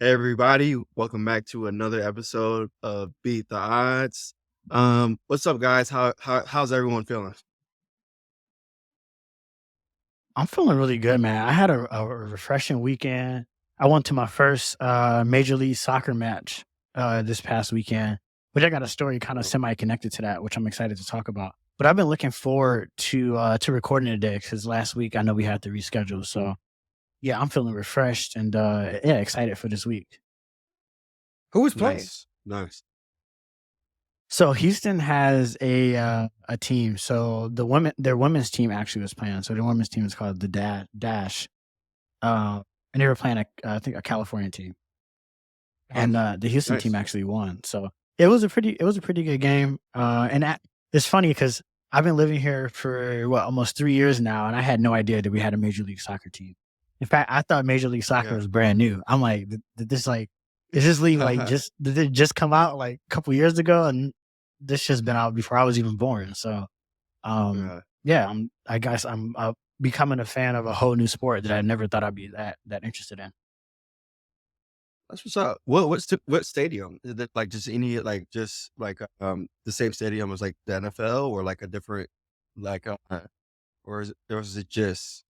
Hey everybody, welcome back to another episode of Beat the Odds. What's up, guys? How's everyone feeling? I'm feeling really good, man. I had a refreshing weekend. I went to my first Major League Soccer match this past weekend, which I got a story kind of Oh, semi connected to that, which I'm excited to talk about. But I've been looking forward to recording today because last week I know we had to reschedule. So yeah, I'm feeling refreshed and yeah, excited for this week. Who was playing? nice, nice. So Houston has a team. So their women's team actually was playing. So their women's team is called the Dash. And they were playing I think a California team, Oh, and the Houston team nice. actually won. So it was a pretty good game. It's funny because I've been living here for what almost 3 years now, and I had no idea that we had a Major League Soccer team. In fact, I thought Major League Soccer Yeah. was brand new. I'm like, did this like is this league like just did it just come out like a couple years ago? And this just been out before I was even born. So Yeah, yeah, I guess I'm becoming a fan of a whole new sport that I never thought I'd be that interested in. that's what's up. What stadium? Is it like just any the same stadium as like the NFL or like a different like or is it just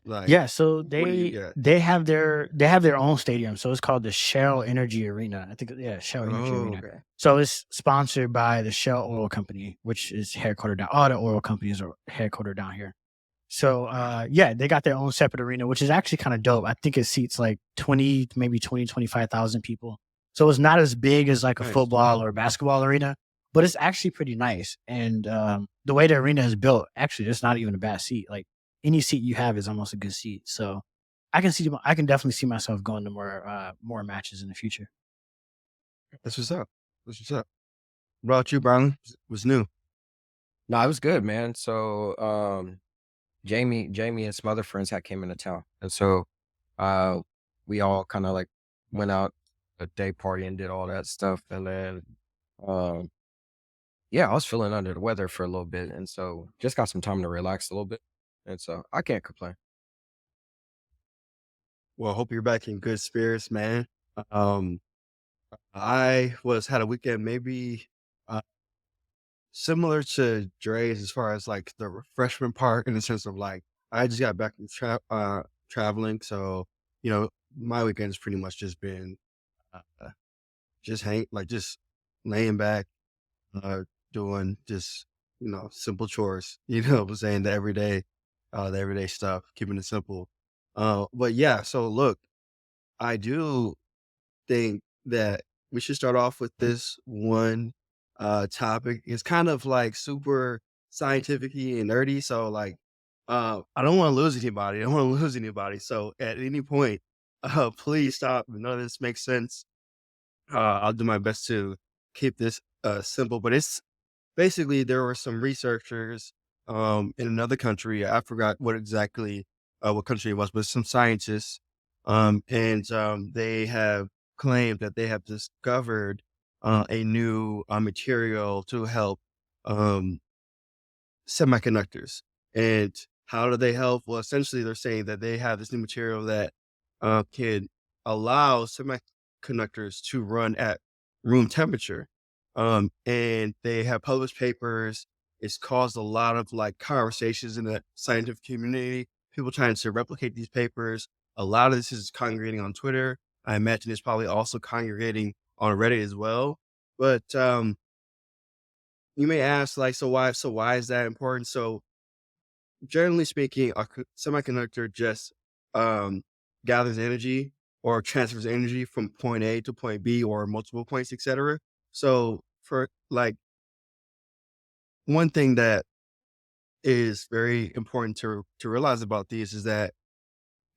like Yeah, so what do you they get? they have their own stadium, so it's called the Shell Energy Arena. I think yeah, Shell Energy Oh, Arena. okay. So it's sponsored by the Shell Oil Company, which is headquartered down. All the oil companies are headquartered down here. So yeah, they got their own separate arena, which is actually kind of dope. I think it seats like 20, maybe 25,000 people. So it's not as big as like a Nice. football or basketball arena, but it's actually pretty nice. And the way the arena is built, actually, it's not even a bad seat. Like any seat you have is almost a good seat. So I can definitely see myself going to more matches in the future. That's what's up. That's what's up. What about you, Brylan? Was new. No, it was good, man. So, Jamie and some other friends had came into town, and so uh, we all kind of like went out a day party and did all that stuff, and then um, yeah, I was feeling under the weather for a little bit, and so just got some time to relax a little bit, and so I can't complain. Well, hope you're back in good spirits, man. Um, I was had a weekend maybe uh, similar to Dre's as far as like the refreshment part in the sense of like I just got back from traveling, so my weekend's pretty much just been uh, just just laying back, uh, doing just simple chores. You know what I'm saying, the everyday stuff, keeping it simple. But yeah, so look, I do think that we should start off with this one topic. It's kind of like super scientific and nerdy. So like I don't want to lose anybody. I don't want to lose anybody. So at any point, please stop. If none of this makes sense. I'll do my best to keep this simple. But it's basically there were some researchers in another country. I forgot what country it was, but some scientists and they have claimed that they have discovered a new material to help um, semiconductors. And how do they help? Well, essentially, they're saying that they have this new material that can allow semiconductors to run at room temperature. And they have published papers. It's caused a lot of like conversations in the scientific community, people trying to replicate these papers. A lot of this is congregating on Twitter. I imagine it's probably also congregating on Reddit as well. But you may ask, like, so why is that important? So generally speaking, semiconductor just um, gathers energy or transfers energy from point A to point B or multiple points, etc. So for like one thing that is very important to realize about these is that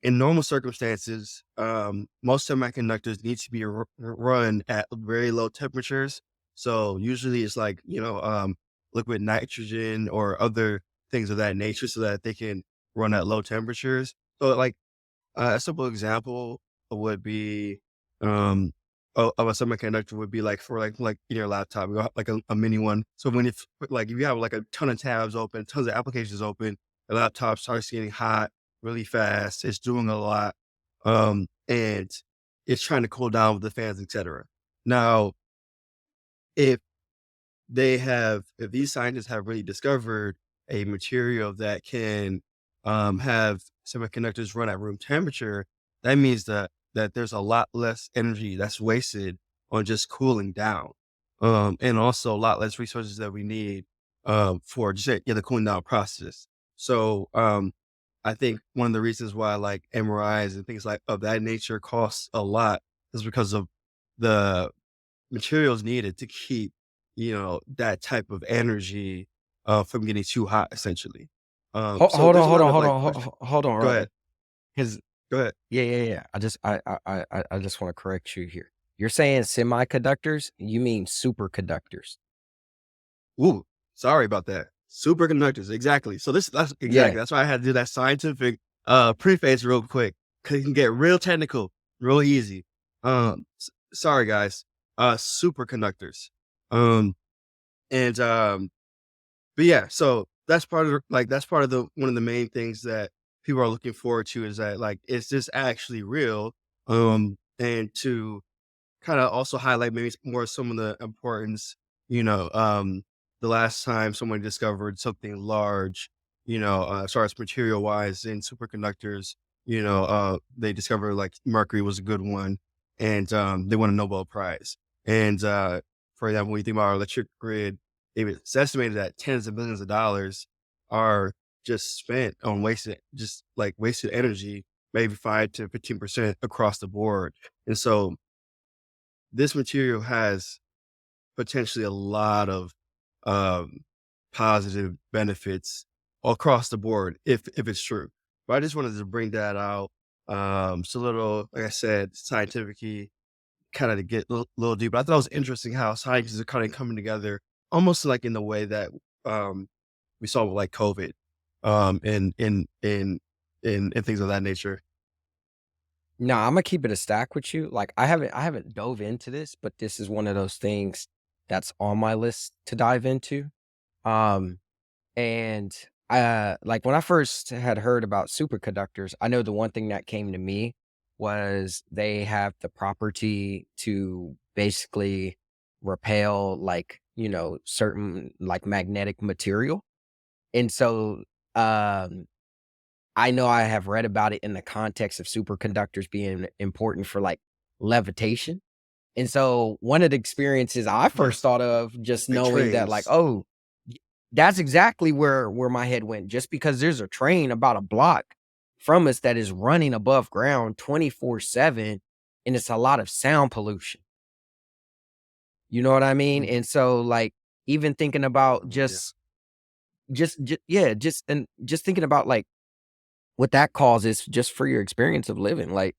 in normal circumstances, most semiconductors need to be run at very low temperatures. So usually it's like, liquid nitrogen or other things of that nature so that they can run at low temperatures. So like a simple example would be um, of a semiconductor would be like for like in your laptop, you got like a mini one. So when if like if you have like a ton of tabs open, tons of applications open, the laptop starts getting hot really fast. It's doing a lot, and it's trying to cool down with the fans, etc. Now, if if these scientists have really discovered a material that can have semiconductors run at room temperature, that means that there's a lot less energy that's wasted on just cooling down, and also a lot less resources that we need for just the cooling down process. So I think one of the reasons why like MRIs and things like of that nature costs a lot is because of the materials needed to keep, that type of energy, from getting too hot, essentially. So Hold there's on, a hold lot on, of hold like on, question. hold on, Go Rodney. ahead. Because Go ahead. yeah. I just want to correct you here. You're saying semiconductors, you mean superconductors. Ooh, sorry about that. Superconductors, exactly. So that's exactly Yeah. that's why I had to do that scientific preface real quick because it can get real technical, real easy. Sorry guys. Superconductors. Um, and But yeah, so that's part of that's part of the one of the main things that people are looking forward to is that like, is this actually real? And to kind of also highlight maybe more some of the importance, you know, um, the last time someone discovered something large, as far as material wise in superconductors, they discovered like mercury was a good one, and they won a Nobel Prize. And for example, when you think about our electric grid, it's estimated that tens of billions of dollars are just spent on wasted energy, maybe 5 to 15% across the board. And so this material has potentially a lot of um, positive benefits across the board if it's true. But I just wanted to bring that out. It's a little, like I said, scientific kind of to get a little deep. But I thought it was interesting how scientists are kind of coming together almost like in the way that um, we saw with like COVID, and things of that nature. No, Imma keep it a stack with you. Like, I haven't dove into this, but this is one of those things that's on my list to dive into. Um, and, like, when I first had heard about superconductors, I know the one thing that came to me was they have the property to basically repel, like, certain, like, magnetic material. And so, um I know I have read about it in the context of superconductors being important for, like, levitation, and so one of the experiences I first Yes, thought of just like knowing that, like, trains. oh, y that's exactly where my head went, just because there's a train about a block from us that is running above ground 24/7, and it's a lot of sound pollution, you know what I mean? Mm, And so, like, even thinking about yeah, yeah, just thinking about, like, what that causes just for your experience of living, like,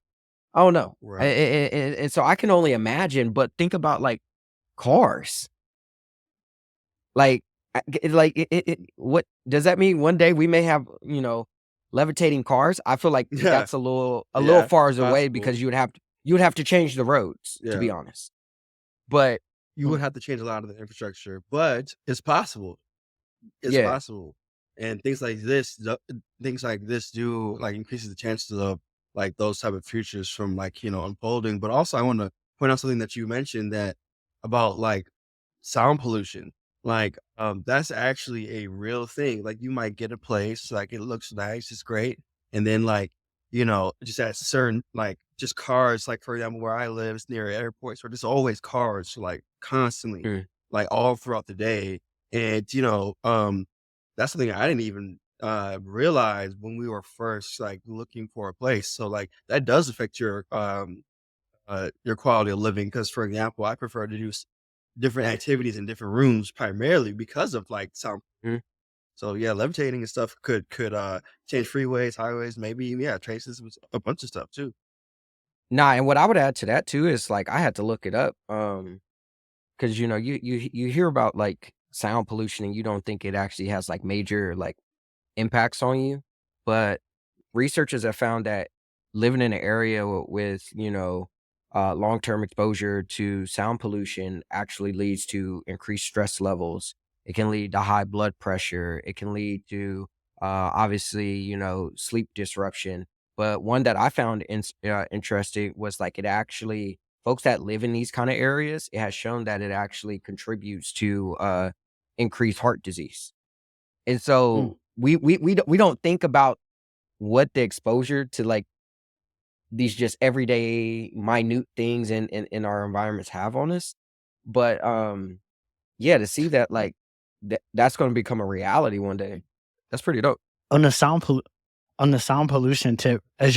I don't know. right. And so I can only imagine, but think about, like, cars. Like, what does that mean one day we may have, levitating cars? I feel like Yeah, that's a little yeah, far it's away possible. because you would have to change the roads, to be Yeah. honest. But You would have to change a lot of the infrastructure, but it's possible. It's yeah. possible. And things like this do like increases the chances of like those type of futures from like, unfolding. But also I want to point out something that you mentioned that about like sound pollution. Like, that's actually a real thing. Like you might get a place, like it looks nice, it's great. And then like, just at certain like just cars, like for example, where I live is near airports where there's always cars like constantly, Mm. like all throughout the day. And that's something I didn't even realize when we were first like looking for a place. So like that does affect your quality of living. Because, for example, I prefer to do different activities in different rooms primarily because of like sound. Mm. So yeah, levitating and stuff could change freeways, highways, maybe even, yeah, train systems, a bunch of stuff too. Nah, and what I would add to that too is, like, I had to look it up, 'cause, you hear about, like, sound pollution and you don't think it actually has, like, major, like, impacts on you, but researchers have found that living in an area with, long-term exposure to sound pollution actually leads to increased stress levels. It can lead to high blood pressure. It can lead to, obviously, sleep disruption. But one that I found interesting was like it actually folks that live in these kind of areas, it has shown that it actually contributes to increased heart disease. And Mm. so we don't think about what the exposure to like these just everyday minute things in our environments have on us. But yeah, to see that like that's going to become a reality one day. That's pretty dope. On the on the sound pollution tip, as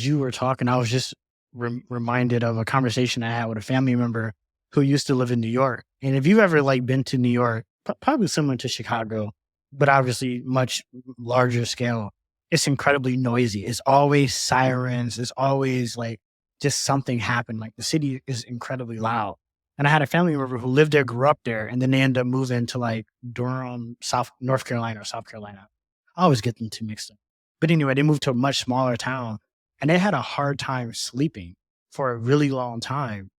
you were talking, I was just reminded of a conversation I had with a family member who used to live in New York. And if you've ever like been to New York, probably similar to Chicago, but obviously much larger scale, it's incredibly noisy. It's always sirens. It's always like just something happened. Like the city is incredibly loud. And I had a family member who lived there, grew up there, and then they ended up moving to like Durham, North Carolina or South Carolina. I always get them too mixed up. But anyway, they moved to a much smaller town and they had a hard time sleeping for a really long time.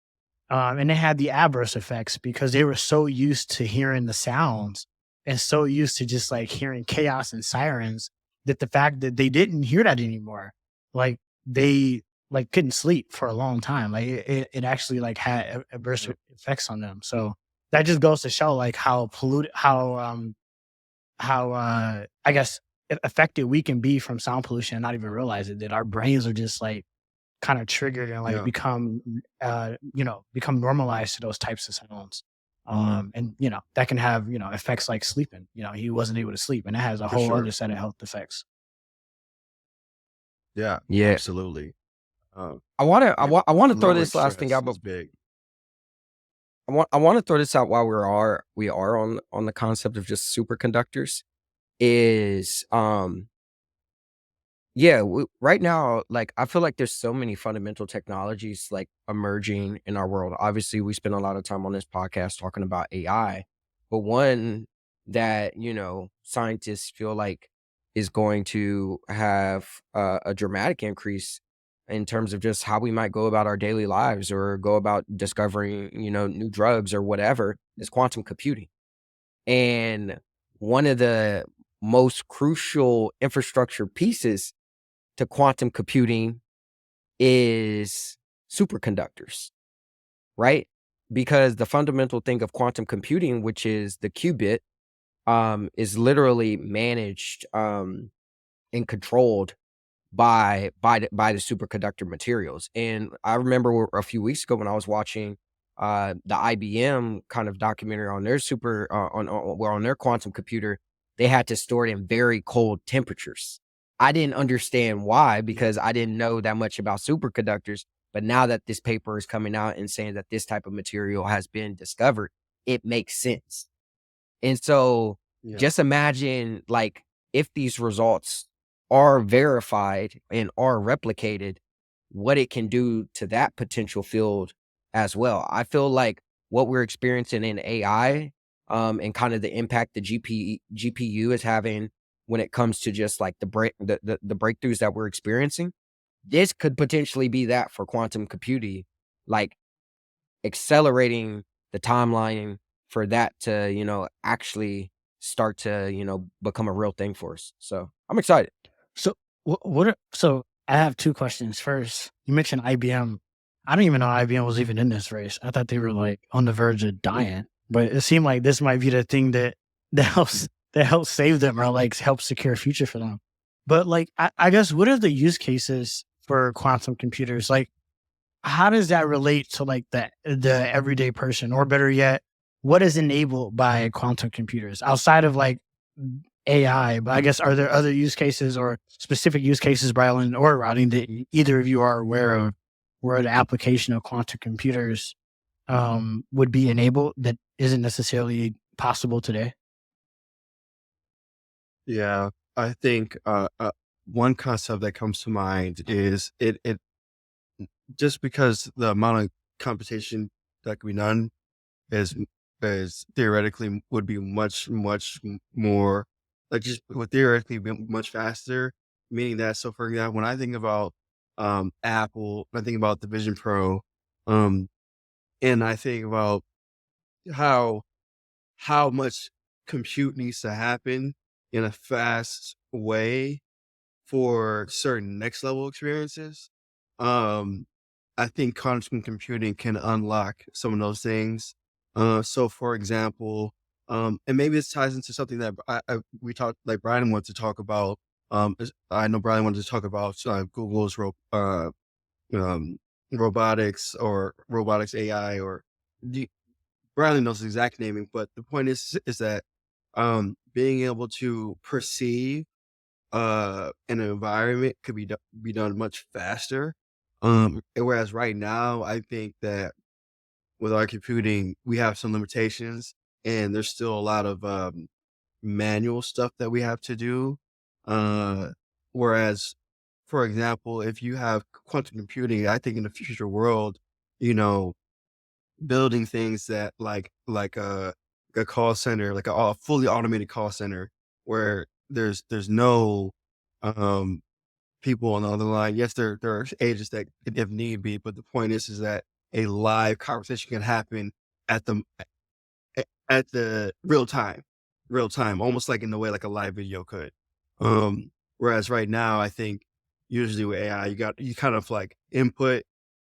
And they had the adverse effects because they were so used to hearing the sounds and so used to just like hearing chaos and sirens that the fact that they didn't hear that anymore, like they like couldn't sleep for a long time. Like it actually like had adverse effects on them. So that just goes to show like how polluted, how I guess affected we can be from sound pollution and not even realize it. That our brains are just like kind of triggered and like Yeah. become become normalized to those types of sounds. And that can have effects like sleeping. He wasn't able to sleep, and that has a For whole other sure. set of health effects. Yeah, Yeah. absolutely. Um, I yeah, want to throw lowering this last thing stress out, but is big. I want to throw this out while we are on the concept of just superconductors is yeah, right now, like I feel like there's so many fundamental technologies like emerging in our world. Obviously, we spend a lot of time on this podcast talking about AI, but one that scientists feel like is going to have a dramatic increase in terms of just how we might go about our daily lives or go about discovering new drugs or whatever is quantum computing. And one of the most crucial infrastructure pieces to quantum computing is superconductors, right? Because the fundamental thing of quantum computing, which is the qubit, is literally managed and controlled by the superconductor materials. And I remember a few weeks ago when I was watching the IBM kind of documentary on their on their quantum computer, they had to store it in very cold temperatures. I didn't understand why Yeah. because I didn't know that much about superconductors. But now that this paper is coming out and saying that this type of material has been discovered, it makes sense. And so Yeah. just imagine like if these results are verified and are replicated, what it can do to that potential field as well. I feel like what we're experiencing in AI and kind of the impact the GPU is having when it comes to just like the breakthroughs that we're experiencing, this could potentially be that for quantum computing, like accelerating the timeline for that to, actually start to, become a real thing for us. So I'm excited. So so I have two questions. First, you mentioned IBM. I don't even know IBM was even in this race. I thought they were like on the verge of dying, but it seemed like this might be the thing that helps save them or like help secure a future for them. But like, I guess what are the use cases for quantum computers? Like, how does that relate to like the everyday person, or better yet, what is enabled by quantum computers outside of like AI? But I guess are there other use cases or specific use cases, Brylan or Rodney, that either of you are aware of where the application of quantum computers would be enabled that isn't necessarily possible today? Yeah. I think one concept that comes to mind is it just because the amount of computation that can be done is is theoretically would be more like just would theoretically be much faster. Meaning that, so for example, when I think about Apple, I think about the Vision Pro, um, and I think about how much compute needs to happen in a fast way for certain next level experiences. Um, I think quantum computing can unlock some of those things. So for example, and maybe this ties into something that we talked, like Brian wanted to talk about. I know Brian wanted to talk about Google's um, robotics or robotics AI or the, Brylan knows the exact naming, but the point is that being able to perceive an environment could be done much faster. And whereas right now, I think that with our computing, we have some limitations, and there's still a lot of manual stuff that we have to do. Uh, whereas, for example, if you have quantum computing, I think in the future world, you know, building things that like a call center, like a fully automated call center where there's no um people on the other line. Yes, there are agents that if need be, but the point is that a live conversation can happen at the at the real time, almost like in the way like a live video could. Whereas right now, I think usually with AI, you kind of like input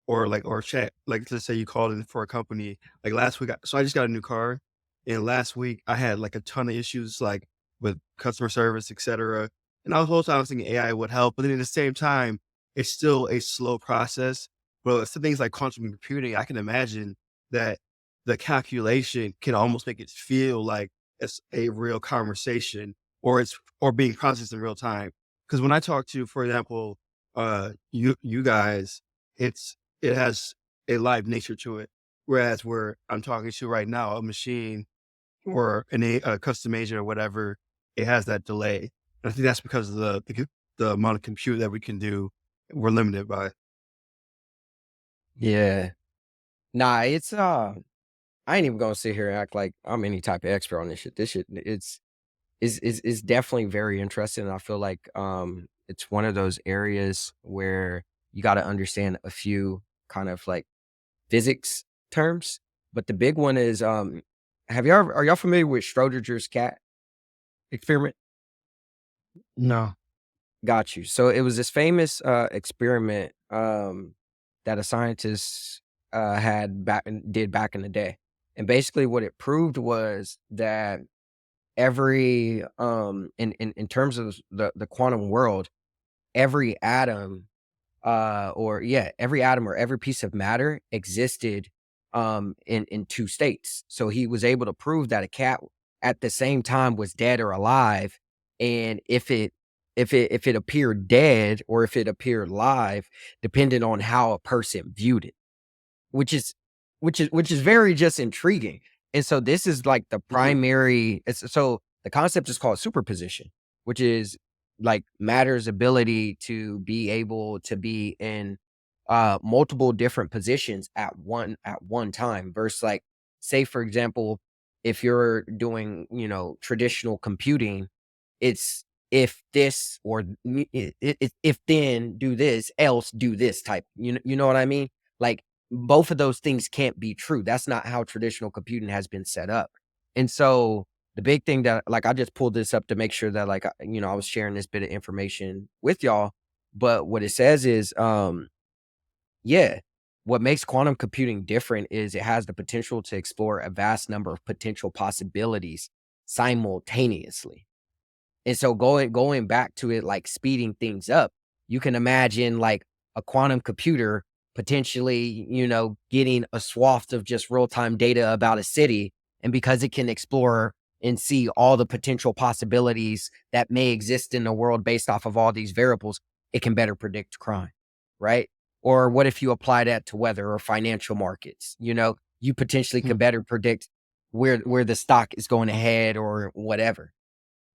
or chat. Like let's say you called in for a company. Like last week, so I just got a new car, and last week I had like a ton of issues like with customer service, etc. And I was whole time I was thinking AI would help, but then at the same time, it's still a slow process. But some things like quantum computing, I can imagine that the calculation can almost make it feel like it's a real conversation or being processed in real time. Because when I talk to, for example, you guys, it has a live nature to it. Whereas where I'm talking to right now, a machine or a custom agent or whatever, it has that delay. And I think that's because of the amount of compute that we can do. We're limited by. Yeah. Nah, it's I ain't even gonna sit here and act like I'm any type of expert on this shit. This shit is definitely very interesting. And I feel like it's one of those areas where you gotta understand a few kind of like physics terms. But the big one is are y'all familiar with Schrodinger's cat experiment? No. Got you. So it was this famous experiment that a scientist did back in the day. And basically what it proved was that every in terms of the quantum world, every atom every atom or every piece of matter existed in two states. So he was able to prove that a cat at the same time was dead or alive, and if it appeared dead or if it appeared live depended on how a person viewed it, which is which is very just intriguing. And so this is like the Mhm. primary so the concept is called superposition, which is like matter's ability to be able to be in multiple different positions at one time versus like say for example if you're doing traditional computing, it's if this or if then do this else do this type, you know what I mean, like both of those things can't be true. That's not how traditional computing has been set up. And so the big thing that like I just pulled this up to make sure that like I was sharing this bit of information with y'all. But what it says is yeah, what makes quantum computing different is it has the potential to explore a vast number of potential possibilities simultaneously. And so going back to it, like speeding things up, you can imagine like a quantum computer potentially, getting a swath of just real-time data about a city. And because it can explore and see all the potential possibilities that may exist in the world based off of all these variables, it can better predict crime, right? Or what if you apply that to weather or financial markets? You potentially could Hmm. better predict where the stock is going ahead or whatever.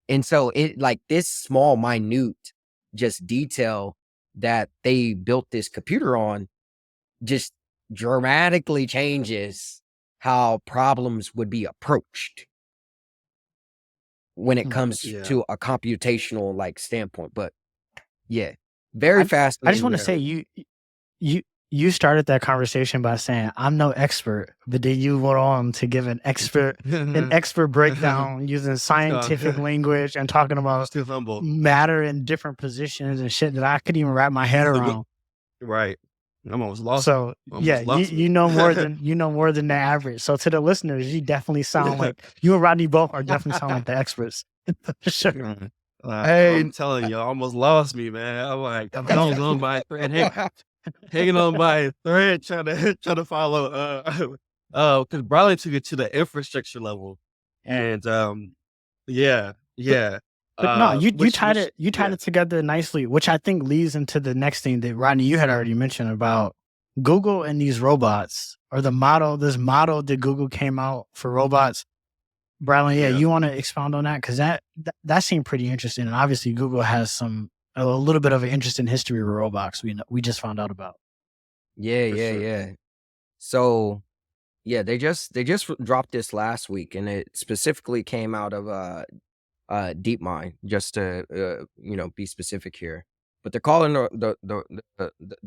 And so it like this small, minute just detail that they built this computer on just dramatically changes how problems would be approached when it Hmm. comes Yeah. to a computational like standpoint. But yeah, very I just fascinating. want to Yeah. say you you started that conversation by saying, "I'm no expert," but then you went on to give an expert breakdown using So, scientific language and talking about still humble. matter in different positions and shit that I couldn't even wrap my head around. Right. I So yeah, almost lost you me. know more than the average. So to the listeners, you definitely sound like you and Rodney both are definitely sound like the experts. For sure. Yeah. Hey, I'm telling you, almost lost me, man. I'm like, I'm hanging on by a thread, hanging on by a thread, trying to follow. Because Brylan took it to the infrastructure level, and yeah, But yeah, but no, which, you tied yeah, it together nicely, which I think leads into the next thing that Rodney you had already mentioned about Google and these robots or this model that Google came out for robots. Brylan, yeah, yeah, you want to expound on that because that seemed pretty interesting, and obviously Google has a little bit of an interesting history with robots. We just found out about. yeah, for yeah, sure. yeah. So yeah, they just dropped this last week, and it specifically came out of DeepMind, just to be specific here. But they're calling the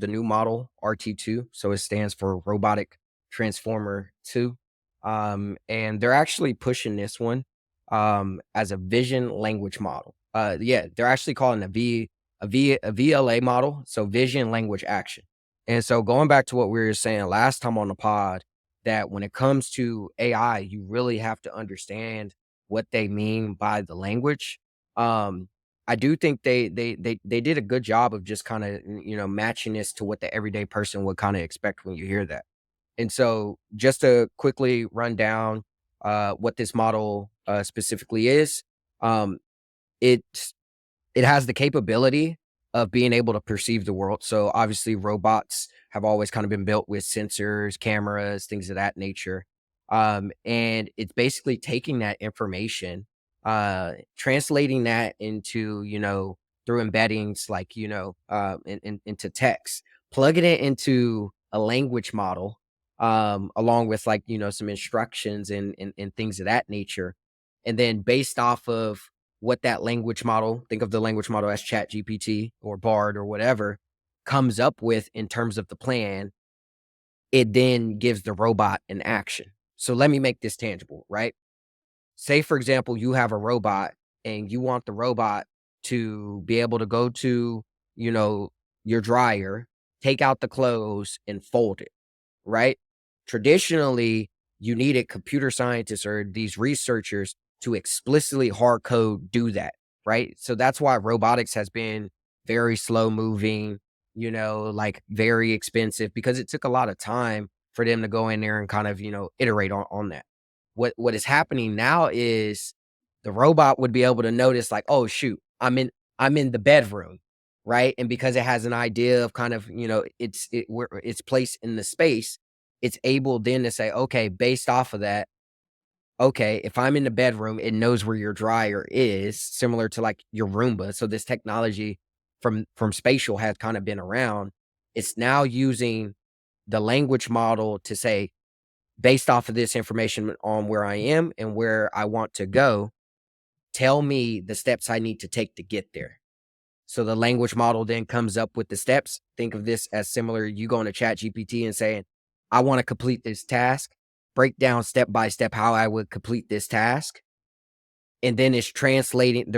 new model RT2, so it stands for Robotic Transformer 2. And they're actually pushing this one as a vision language model. Yeah, they're actually calling a VLA model, so vision language action. And so going back to what we were saying last time on the pod, that when it comes to AI, you really have to understand what they mean by the language. Um, I do think they did a good job of just kind of matching this to what the everyday person would kind of expect when you hear that. And so, just to quickly run down what this model specifically is, um, it it has the capability of being able to perceive the world. So obviously robots have always kind of been built with sensors, cameras, things of that nature. And it's basically taking that information, translating that into, through embeddings like, into text, plugging it into a language model, along with like, some instructions and things of that nature. And then based off of what that language model, think of the language model as Chat GPT or Bard or whatever, comes up with in terms of the plan, it then gives the robot an action. So let me make this tangible, right? Say, for example, you have a robot and you want the robot to be able to go to, you know, your dryer, take out the clothes and fold it, right? Traditionally, you needed computer scientists or these researchers to explicitly hard code do that, right? So that's why robotics has been very slow moving, like very expensive because it took a lot of time for them to go in there and kind of, iterate on that. What is happening now is the robot would be able to notice like, oh shoot, I'm in the bedroom, right? And because it has an idea of kind of, where it's placed in the space, it's able then to say, okay, based off of that, okay, if I'm in the bedroom, it knows where your dryer is, similar to like your Roomba. So this technology from spatial has kind of been around. It's now using the language model to say, based off of this information on where I am and where I want to go, tell me the steps I need to take to get there. So the language model then comes up with the steps. Think of this as similar. You going to Chat GPT and saying, I want to complete this task, break down step by step how I would complete this task. And then they're translating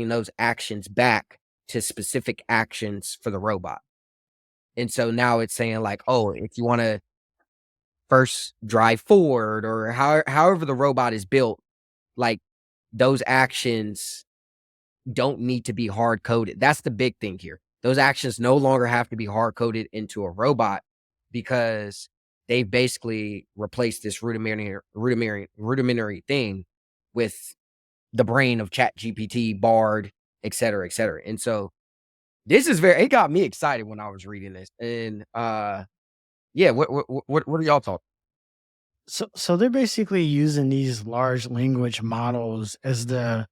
those actions back to specific actions for the robot. And so now it's saying like, oh, if you want to first drive forward or however the robot is built, like those actions don't need to be hard coded. That's the big thing here. Those actions no longer have to be hard coded into a robot because they've basically replaced this rudimentary thing with the brain of Chat GPT, Bard, et cetera, et cetera. And so this is it got me excited when I was reading this. And yeah, what are y'all talking? So they're basically using these large language models as the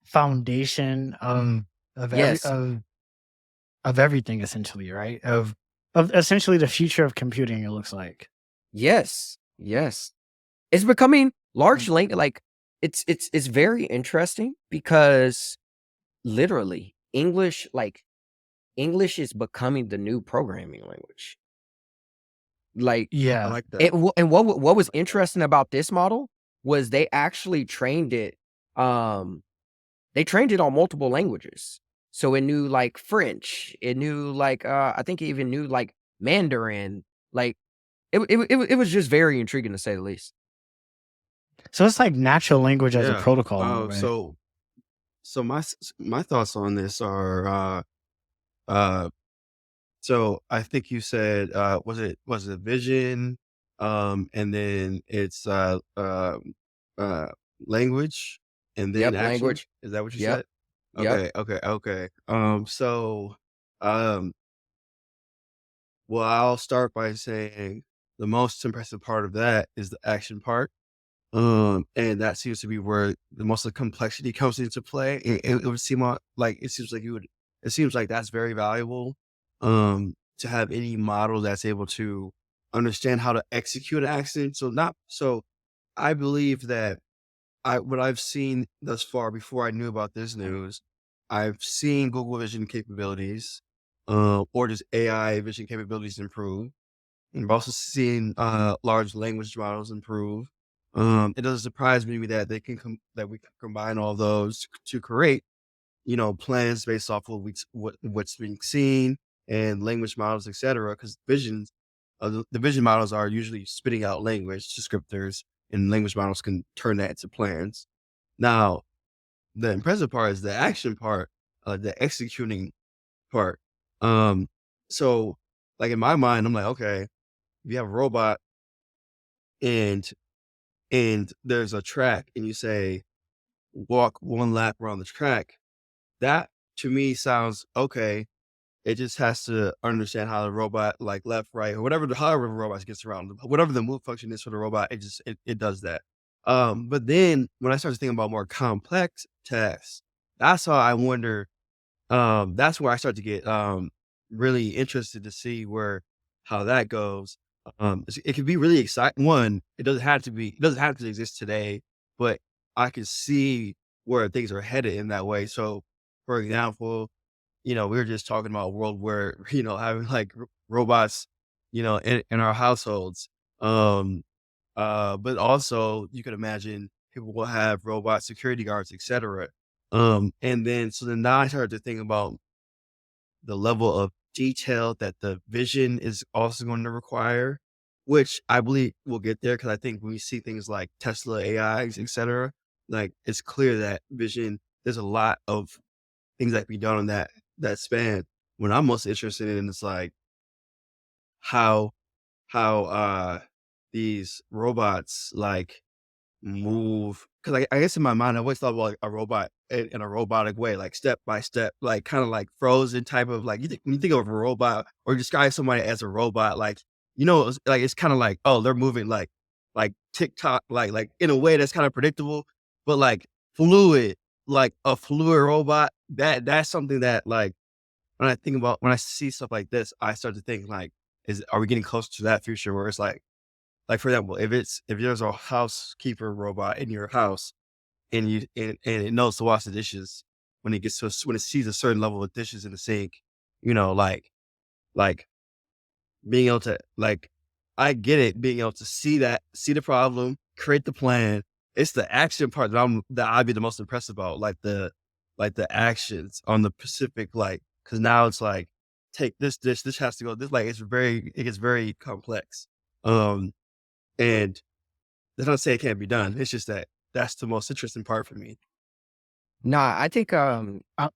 foundation of every Yes. of everything essentially, right? Of essentially the future of computing, it looks like. Yes. Yes. It's becoming large language like it's very interesting because literally English is becoming the new programming language. Like, I Yeah. like that. and what was interesting about this model was they actually trained it, they trained it on multiple languages. So it knew, like, French, it knew, like, I think it even knew, like, Mandarin, like, it was just very intriguing to say the least. So it's like natural language as a Yeah. protocol in a way. So my thoughts on this are uh so I think you said was it vision and then it's uh language and then Yep, action. language. Is that what you Yep, said? yep. Okay. Um well, I'll start by saying the most impressive part of that is the action part. And that seems to be where the most of the complexity comes into play. It would seem like it seems like you would. It seems like that's very valuable. To have any model that's able to understand how to execute an action. So I believe that what I've seen thus far before I knew about this news, I've seen Google Vision capabilities, or just AI vision capabilities improve. And I've also seen large language models improve. It doesn't surprise me that that we can combine all those to create, plans based off of what's being seen and language models, etc. Because the vision models are usually spitting out language descriptors, and language models can turn that into plans. Now, the impressive part is the action part, the executing part. Um, so, like in my mind, I'm like, okay, if you have a robot and there's a track and you say walk one lap around the track, that to me sounds okay. It just has to understand how the robot, like left, right, or however the robot gets around, whatever the move function is for the robot, it does that. But then when I started thinking about more complex tasks, that's how I wonder. That's where I start to get really interested to see where how that goes. It can be really exciting. One, it doesn't have to exist today, but I can see where things are headed in that way. So, for example, we were just talking about a world where, having like robots, in our households. Um, but also you could imagine people will have robot security guards, etc. And then now I started to think about the level of detail that the vision is also going to require, which I believe we'll get there because I think when we see things like Tesla AIs, etc., like it's clear that vision, there's a lot of things that can be done on that span. What I'm most interested in is like how how these robots like move, because I guess in my mind, I always thought about like a robot in a robotic way, like step by step, like kind of like frozen type of like when you think of a robot or describe somebody as a robot, like it's kind of like, oh, they're moving like TikTok, like in a way that's kind of predictable, but like fluid, like a fluid robot. That's something that like when I see stuff like this, I start to think like, are we getting closer to that future where it's like, for example, if there's a housekeeper robot in your house and and it knows to wash the dishes when it sees a certain level of dishes in the sink, like being able to like I get it, being able to see the problem, create the plan. It's the action part that I'd be the most impressed about, like the actions on the Pacific, like because now it's like take this dish, this has to go this, like it gets very complex. Um and that's not to say it can't be done. It's just that that's the most interesting part for me. Nah, I think, Uh,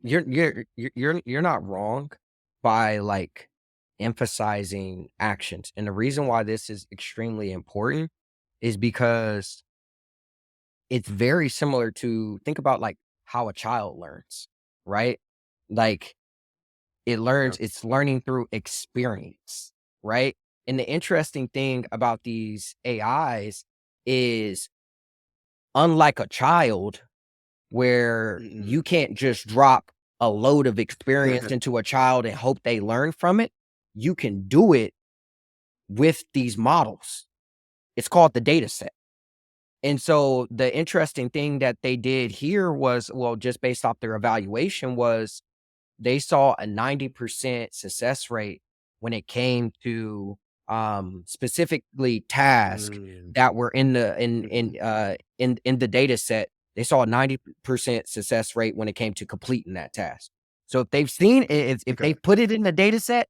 you're not wrong by, like, emphasizing actions, and the reason why this is extremely important is because it's very similar to think about, like, how a child learns, right? Like, Yeah. it's learning through experience, right? And the interesting thing about these AIs is, unlike a child where Mm-mm. you can't just drop a load of experience into a child and hope they learn from it, you can do it with these models. It's called the data set. And so the interesting thing that they did here was, well, just based off their evaluation, was they saw a 90% success rate when it came to specifically tasks that were in the data set, they saw a 90% success rate when it came to completing that task. So if they've seen it, if they put it in the data set,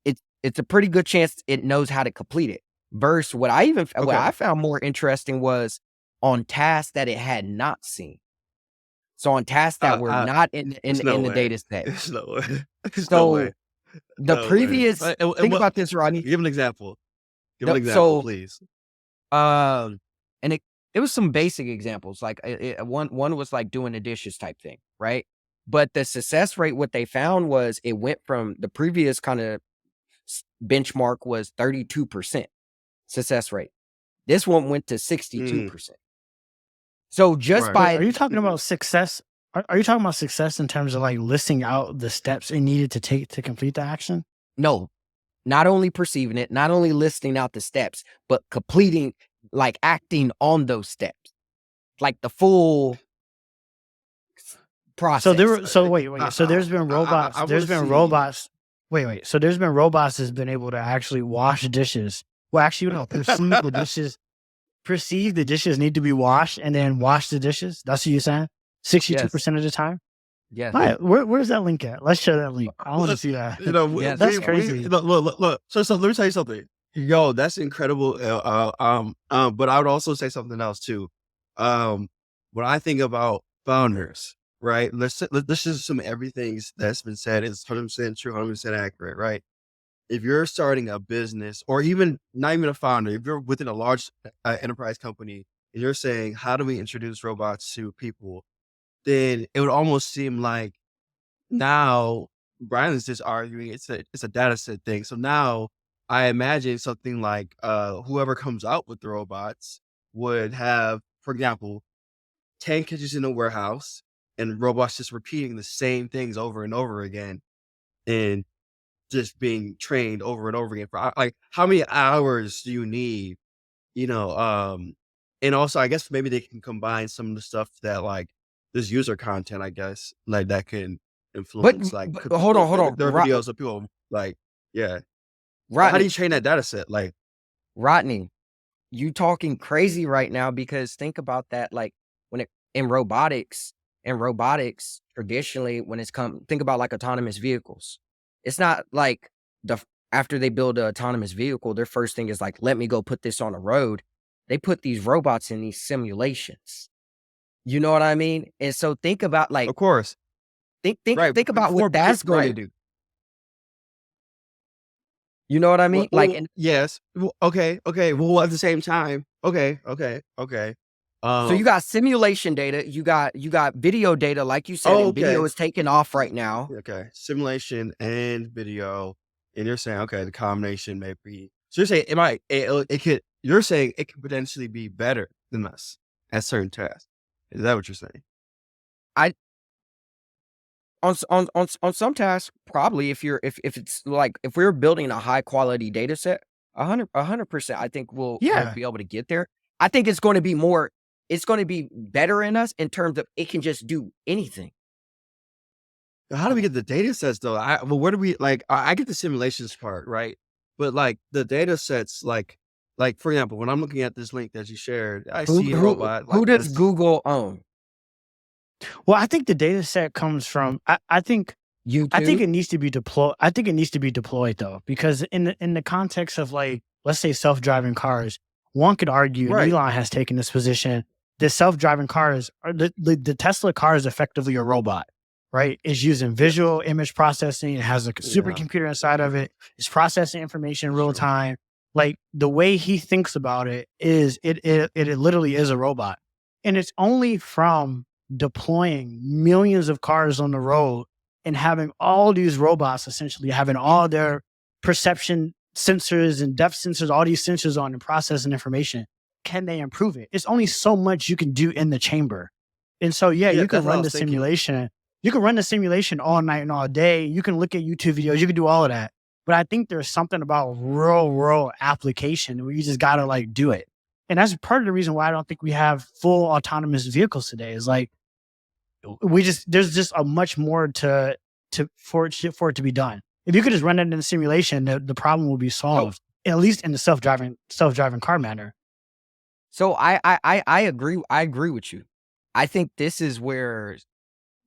it's a pretty good chance it knows how to complete it. Versus what I found more interesting was on tasks that it had not seen. So on tasks that were not in the data set. There's no way. There's So no way. the No previous way. think about this, Rodney. Give an example. Give No, an example, so please. and it was some basic examples. Like one was like doing the dishes type thing, right? But the success rate, what they found was it went from the previous kind of benchmark was 32% success rate. This one went to 62%. So just Right. by Are you talking about success? Are you talking about success in terms of like listing out the steps it needed to take to complete the action? no, not only perceiving it, not only listing out the steps, but completing, like acting on those steps, like the full process. So wait. So there's been robots. I There's wanna been see- robots. Wait. So there's been robots that's been able to actually wash dishes. Well, actually, no, perceive the dishes need to be washed and then wash the dishes. That's what you're saying? 62% of the time? Yes. All right, where's that link at? Let's share that link. I want to see that. You know, Yeah, that's crazy. Look. So let me tell you something. Yo, that's incredible. But I would also say something else too. When I think about founders, right? Let's just assume everything that's been said is 100% true, 100% accurate, right? If you're starting a business, or even not even a founder, if you're within a large enterprise company, and you're saying, how do we introduce robots to people? Then it would almost seem like now Brylan's just arguing it's a data set thing. So now I imagine something like whoever comes out with the robots would have, for example, 10 kitchens in a warehouse and robots just repeating the same things over and over again and just being trained over and over again for like how many hours do you need? You know, and also I guess maybe they can combine some of the stuff that like this user content, I guess, like that can influence but hold on. There are videos of people like, yeah. Rodney, How do you train that data set? Like, Rodney, you talking crazy right now, because think about that. Like when it in robotics, traditionally, when it's think about like autonomous vehicles. It's not like after they build an autonomous vehicle, their first thing is like, let me go put this on the road. They put these robots in these simulations. You know what I mean? And so think about like, of course, think right, about what that's going to do. You know what I mean? Well, yes. Well, okay. Well, at the same time, okay. So you got simulation data, you got video data, like you said, and video is taking off right now. Okay, simulation and video, and you're saying the combination may be. So you're saying it could. You're saying it could potentially be better than us at certain tasks. Is that what you're saying? On some tasks, probably if it's like if we're building a high quality data set, 100%, I think we'll be able to get there. I think it's going to be more. It's going to be better in us in terms of it can just do anything. How do we get the data sets though? Well, where do we like? I get the simulations part, right? But like the data sets, like for example, when I'm looking at this link that you shared, I see a robot. Who does Google own? Well, I think the data set comes from. I think YouTube? I think it needs to be deployed. I think it needs to be deployed though, because in the context of like, let's say self-driving cars, one could argue, and Elon has taken this position, that self-driving cars are the Tesla car is effectively a robot, right? It's using visual image processing. It has a supercomputer inside of it. It's processing information in real time. Like the way he thinks about it is it literally is a robot. And it's only from deploying millions of cars on the road and having all these robots essentially having all their perception sensors and depth sensors, all these sensors on and processing information. Can they improve it? It's only so much you can do in the chamber. And so, you can run the simulation. You can run the simulation all night and all day. You can look at YouTube videos. You can do all of that. But I think there's something about real application where you just got to like do it. And that's part of the reason why I don't think we have full autonomous vehicles today is like, there's just a much more for it to be done. If you could just run it in the simulation, the problem will be Oh, solved, at least in the self-driving car manner. So I agree. I agree with you. I think this is where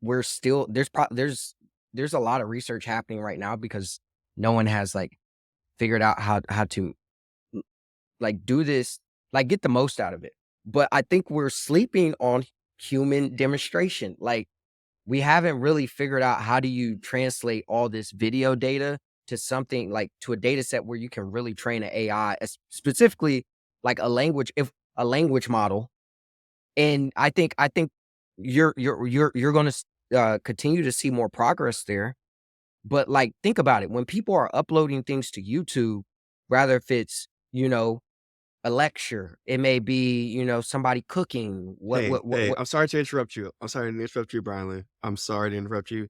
we're still there's a lot of research happening right now because no one has like figured out how to like do this, like get the most out of it. But I think we're sleeping on human demonstration. Like we haven't really figured out how do you translate all this video data to something like to a data set where you can really train an AI, specifically like if a language model. And I think you're going to continue to see more progress there. But like, think about it. When people are uploading things to YouTube, rather if it's, a lecture, it may be, somebody cooking. hey, I'm sorry to interrupt you. I'm sorry to interrupt you, Brylan. I'm sorry to interrupt you.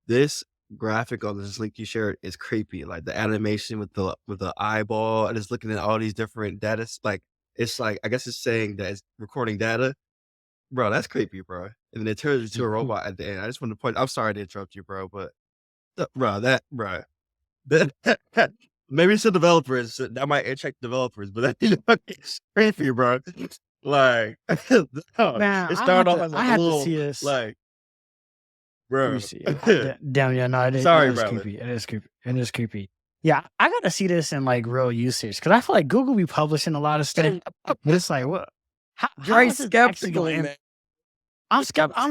This graphic on this link you shared is creepy. Like the animation with the eyeball and it's looking at all these different data. It's like I guess it's saying that it's recording data. Bro, that's creepy, bro. And then it turns into a robot at the end. I just want to point. I'm sorry to interrupt you, bro, but that maybe it's the developers that might check developers, but it's creepy, bro. Like, no, Man, it started off as I like a had to little see this. like, Let me bro. see. Damn, yeah, no, it Sorry, is brother. creepy. It is creepy. It is creepy. Yeah, I gotta see this in like real usage because I feel like Google be publishing a lot of stuff, but it's like, what? How Dre's is this actually skeptical, going? man. I'm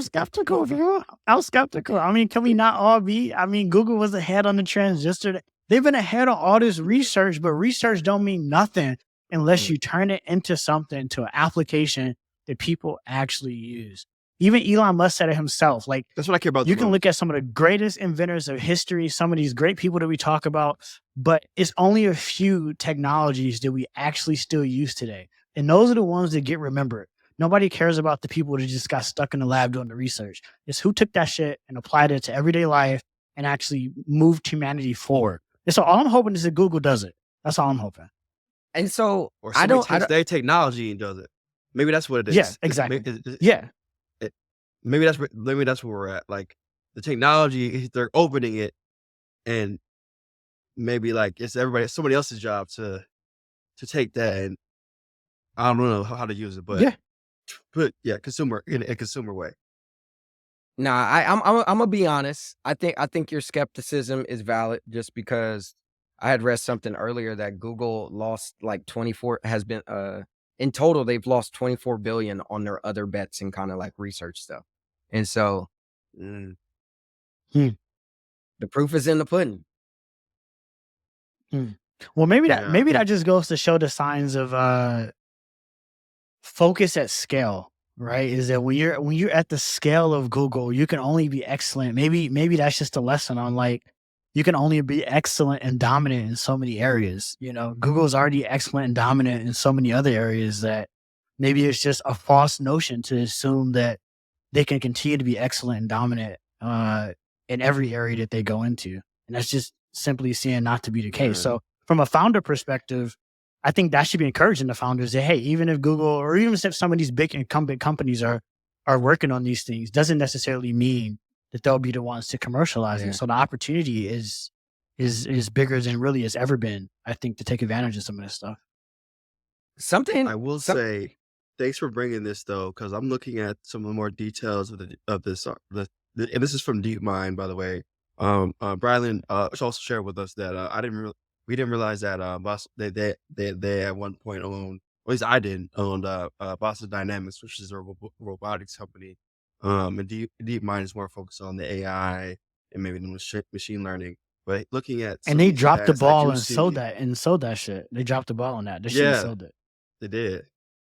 skeptical, bro. I'm skeptical. I mean, can we not all be? I mean, Google was ahead on the transistor. They've been ahead on all this research, but research don't mean nothing unless you turn it into something, to an application that people actually use. Even Elon Musk said it himself. Like, That's what I care about the you can look at most. some of the greatest inventors of history, some of these great people that we talk about, but it's only a few technologies that we actually still use today. And those are the ones that get remembered. Nobody cares about the people that just got stuck in the lab doing the research. It's who took that shit and applied it to everyday life and actually moved humanity forward. And so all I'm hoping is that Google does it. That's all I'm hoping. And so Or I somebody don't takes their technology and does it. Maybe that's what it Yeah, is. exactly. Yeah. Maybe that's where we're at. Like the technology, they're opening it, and maybe like it's somebody else's job to take that, and I don't know how to use it, Yeah. but yeah, consumer in a consumer way. Nah, I'm gonna be honest. I think your skepticism is valid just because I had read something earlier that Google lost like 24 has been in total they've lost 24 billion on their other bets and kind of like research stuff. And so Mm, Hmm. the proof is in the pudding. Hmm. Well, maybe yeah. that just goes to show the signs of focus at scale, right? Is that when you're at the scale of Google, you can only be excellent. Maybe that's just a lesson on like you can only be excellent and dominant in so many areas. You know, Google's already excellent and dominant in so many other areas that maybe it's just a false notion to assume that they can continue to be excellent and dominant in every area that they go into. And that's just simply seeing not to be the case. Mm. So from a founder perspective, I think that should be encouraging the founders that, hey, even if Google or even if some of these big incumbent companies are working on these things, doesn't necessarily mean that they'll be the ones to commercialize Yeah. it. So the opportunity is bigger than really has ever been, I think, to take advantage of some of this stuff. Something I will some, say, thanks for bringing this though, because I'm looking at some of the more details of this. And this is from DeepMind, by the way. Brylan also shared with us that we didn't realize that they at one point owned, at least I didn't owned Boston Dynamics, which is a robotics company. And DeepMind is more focused on the AI and maybe the machine learning. But looking at And some of they these dropped the stats, I ball do and sold see, that shit. They dropped the ball on that. They should have yeah, sold it. they did.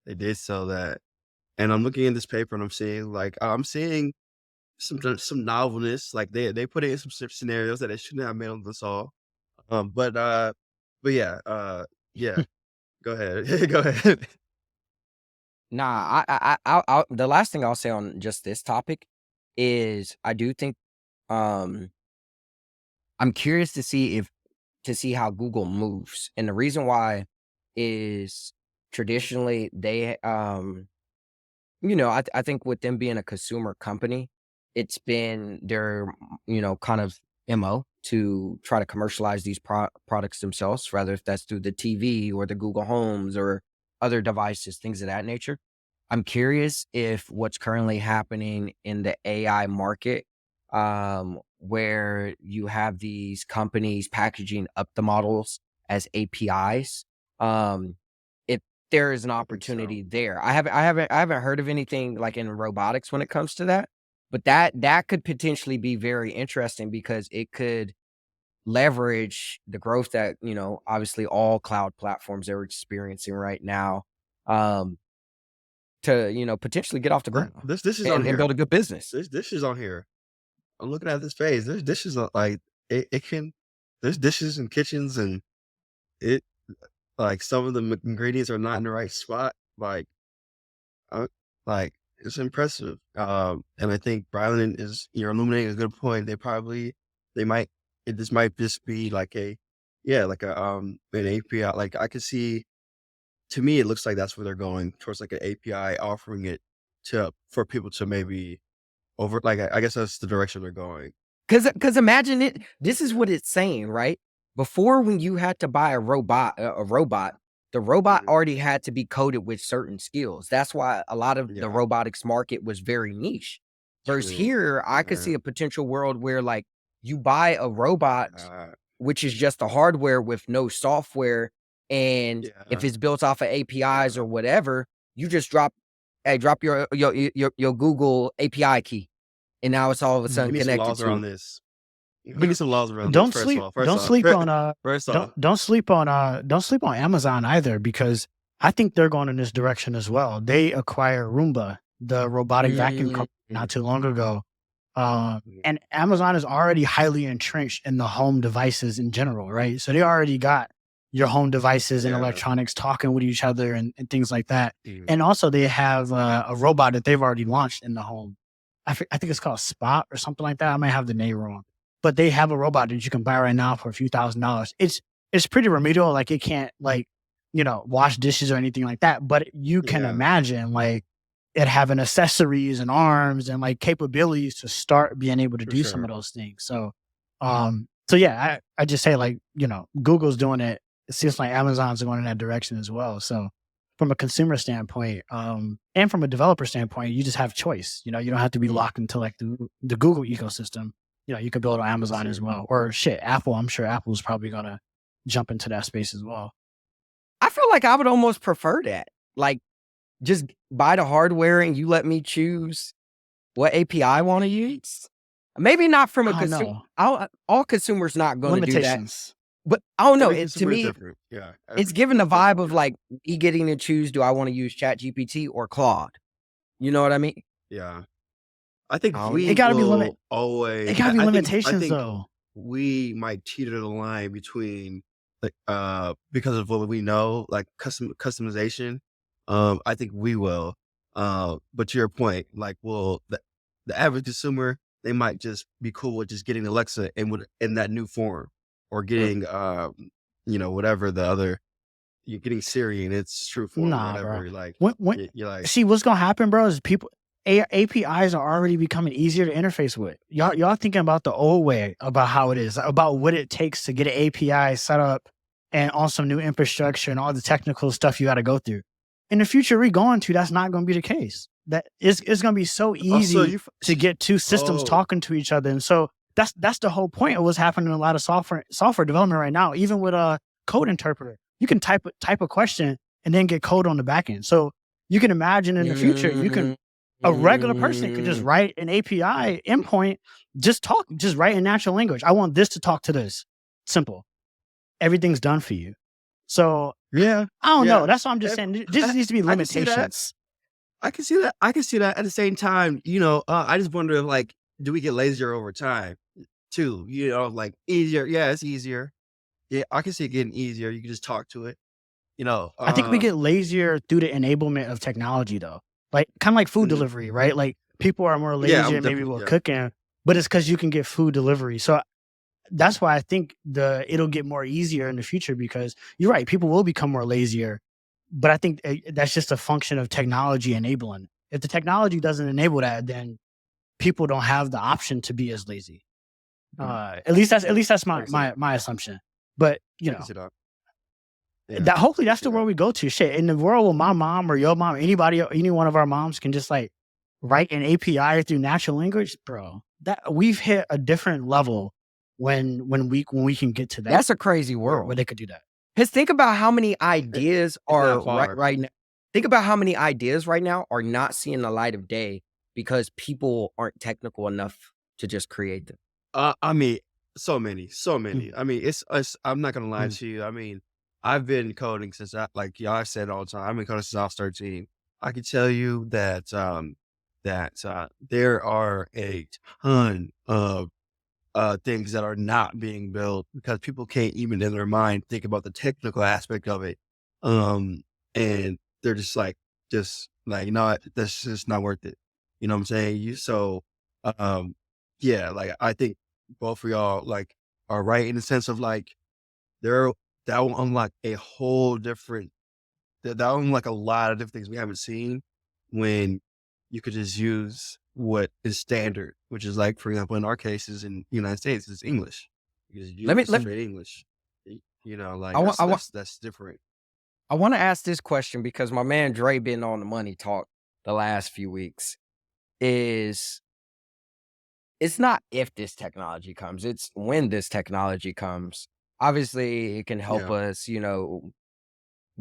They did sell that. And I'm looking in this paper and I'm seeing some novelness. Like they put in some scenarios that they shouldn't have made on this all. But yeah. Go ahead. Go ahead. nah, the last thing I'll say on just this topic is I do think um I'm curious to see how Google moves. And the reason why is traditionally they I think with them being a consumer company, it's been their kind of MO to try to commercialize these products themselves, rather if that's through the TV or the Google Homes or other devices, things of that nature. I'm curious if what's currently happening in the AI market, where you have these companies packaging up the models as APIs, if there is an I think so. opportunity there. I haven't heard of anything like in robotics when it comes to that, but that could potentially be very interesting because it could leverage the growth that, obviously all cloud platforms are experiencing right now, um, to, potentially get off the Look, ground this is on and here. build a good business. This dishes on here. I'm looking at this page. There's dishes like it can. There's dishes and kitchens and it like some of the ingredients are not in the right spot. Uh, like it's impressive. And I think Brylan is you're illuminating a good point. They might this might just be like like a an API. Like I could see to me it looks like that's where they're going towards like an API offering it to for people to maybe over like I guess that's the direction they're going. Cause imagine it. This is what it's saying, right? Before, when you had to buy a robot, the robot Mhm. already had to be coded with certain skills. That's why a lot of the Yeah, robotics market was very niche. Versus true. here, I could Yeah. see a potential world where like you buy a robot, Uh, which is just the hardware with no software, and if yeah. it's built off of APIs Yeah. or whatever, you just drop your Google API key, and now it's all of a We sudden need some connected laws to around it. this. We need some laws around this. Don't sleep First don't off, sleep on first off. don't sleep on Amazon either, because I think they're going in this direction as well. They acquired Roomba, the robotic vacuum Mm, company, not too long ago. Mhm. And Amazon is already highly entrenched in the home devices in general, right? So they already got your home devices and Yeah. electronics talking with each other and things like that. Mhm. And also they have a robot that they've already launched in the home. I think it's called Spot or something like that. I might have the name wrong, but they have a robot that you can buy right now for a few $1,000s. It's pretty remedial. Like it can't like, wash dishes or anything like that. But you can Yeah, imagine like it having accessories and arms and like capabilities to start being able to for do some of sure. those things. So yeah, I just say like, Google's doing it. It seems like Amazon's going in that direction as well. So from a consumer standpoint, and from a developer standpoint, you just have choice. You don't have to be locked into like the Google ecosystem. You could build on Yes, Amazon as sir. well. Or shit, Apple. I'm sure Apple's probably gonna jump into that space as well. I feel like I would almost prefer that. Like, just buy the hardware and you let me choose what API I want to use. Maybe not from a I don't consumer. know. All consumers not going to do that, Limitations. but I don't know. Every To consumer is me, different. Yeah, it's every given consumer the is vibe different. of Yeah. like me getting to choose. Do I want to use Chat GPT or Claude? You know what I mean? Yeah. I think I don't we It know. gotta be limit. will It always gotta be I limitations think though. we might teeter the line between like because of what we know, like customization. I think we will. But to your point, like the average consumer, they might just be cool with just getting Alexa in that new form or Mm. getting whatever the other you're getting Siri in its true form or Nah, bro. whatever. Like When you're like, see what's gonna happen, bro, is people APIs are already becoming easier to interface with. Y'all thinking about the old way about how it is, about what it takes to get an API set up and on some new infrastructure and all the technical stuff you got to go through. In the future we're going to, that's not going to be the case. That it's going to be so also easy to get two systems oh talking to each other, and so that's the whole point of what's happening in a lot of software development right now. Even with a code interpreter, you can type a question and then get code on the back end. So you can imagine in the future, Mm, a regular person could just mm. write an API endpoint, just write in natural language. I want this to talk to this. Simple. Everything's done for you. So yeah, I don't know. yeah. That's what I'm just Eh, saying. This I, needs to be I can see that. limitations. I can see that. I can see that. At the same time, I just wonder if like, do we get lazier over time too? Like easier. Yeah, it's easier. Yeah, I can see it getting easier. You can just talk to it. You know. I think we get lazier through the enablement of technology, though. Like kind of like food Mhm. delivery, right? Like people are more Yeah, lazy I'm and maybe definitely more yeah. cooking, but it's because you can get food delivery. So that's why I think it'll get more easier in the future, because you're right, people will become more lazier. But I think that's just a function of technology enabling. If the technology doesn't enable that, then people don't have the option to be as lazy. At least that's I my can see that. my assumption. But I can see that. Yeah, that hopefully I can that's see the that. world we go to. Shit, in the world where my mom or your mom, anybody, any one of our moms can just like write an API through natural language, bro. That we've hit a different level when we can get to that That's a crazy where world. they could do that. Because think about how many It, ideas it's are not far. right now. Think about how many ideas right now are not seeing the light of day because people aren't technical enough to just create them. I mean, so many, so Mm, many. I mean, it's. I'm not gonna lie mm, to you. I mean, I've been coding since like y'all said all the time. I've been coding since I was 13. I can tell you that there are a ton of things that are not being built because people can't even in their mind think about the technical aspect of it. Um, and they're just like, no, that's just not worth it. You know what I'm saying? Um, yeah, like I think both of y'all like are right in the sense of like there that will unlock a whole different that would like a lot of different things we haven't seen when you could just use what is standard, which is like, for example, in our cases in the United States, it's English. You just Let me use let straight English. Like I want I want that's different. I want to ask this question because my man Dre been on the money talk the last few weeks. Is it's not if this technology comes, it's when this technology comes. Obviously, it can help Yeah. us,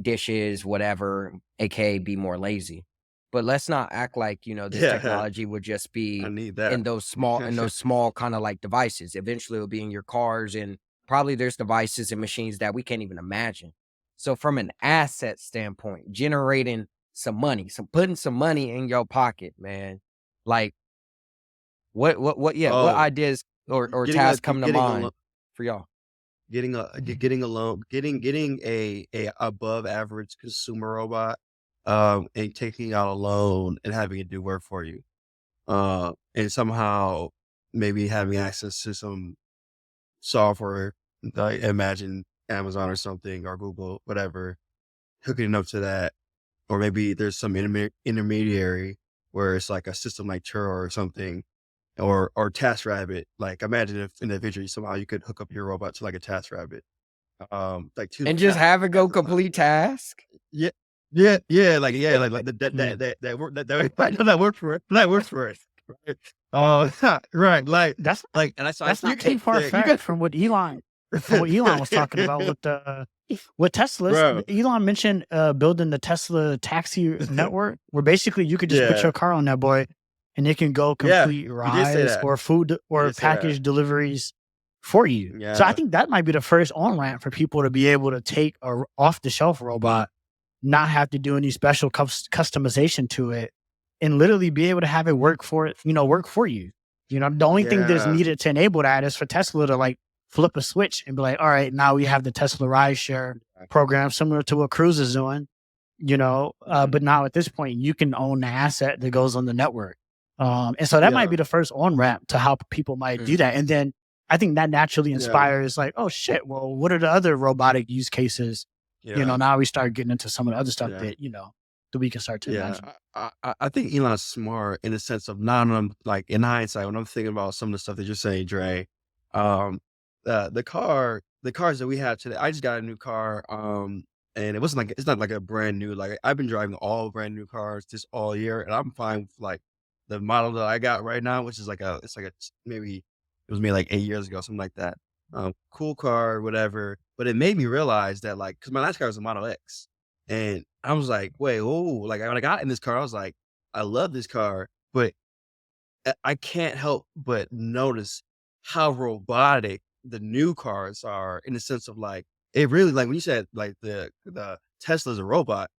dishes, whatever, aka be more lazy. But let's not act like, this Yeah. technology would just I be need that. in those small kind of like devices. Eventually it'll be in your cars and probably there's devices and machines that we can't even imagine. So from an asset standpoint, generating some money, putting some money in your pocket, man. Like what Oh, ideas or getting a tasks come to getting a mind for y'all? getting a loan, getting a above average consumer robot, and taking out a loan and having it do work for you. And somehow maybe having access to some software, like imagine Amazon or something or Google, whatever, hooking it up to that, or maybe there's some intermediary where it's like a system like Churro or something, or TaskRabbit. Like imagine if in the future somehow you could hook up your robot to like a TaskRabbit, like to And just have it go that's complete task? yeah. Like mm. that works for it. That works for it. Right. Oh, right. That's And I saw that's you not too can far you fetched from what Elon was talking about with Teslas. bro. Elon mentioned building the Tesla taxi network, where basically you could just put Yeah, your car on that boy, and it can go yeah. complete He did say rides that. or food He or did say that. package deliveries for you. So I Yeah, think that might be the first on ramp for people to be able to take a off the shelf robot, not have to do any special customization to it, and literally be able to have it work for it. Work for you. The only thing that's yeah, needed to enable that is for Tesla to like flip a switch and be like, all right, now we have the Tesla rideshare program similar to what Cruise is doing, but now at this point, you can own the asset that goes on the network. And so that might yeah, be the first on ramp to how people might do Mm. that. And then I think that naturally yeah, inspires like, oh shit, well, what are the other robotic use cases? yeah, Now we start getting into some of the other stuff yeah. that we can start to Yeah, imagine. I think Elon's smart in the sense of not like in hindsight when I'm thinking about some of the stuff that you're saying, Dre. Um, the cars that we have today. I just got a new car, and it's not like a brand new. Like I've been driving all brand new cars just all year, and I'm fine with like the model that I got right now, which is maybe it was made like 8 years ago, something like that. Cool car, whatever. But it made me realize that like because my last car was a Model X. And I was like, "Wait, oh!" Like, when I got in this car, I was like, "I love this car," but I can't help but notice how robotic the new cars are in the sense of, like, it really like, when you said, like, the Tesla's a robot,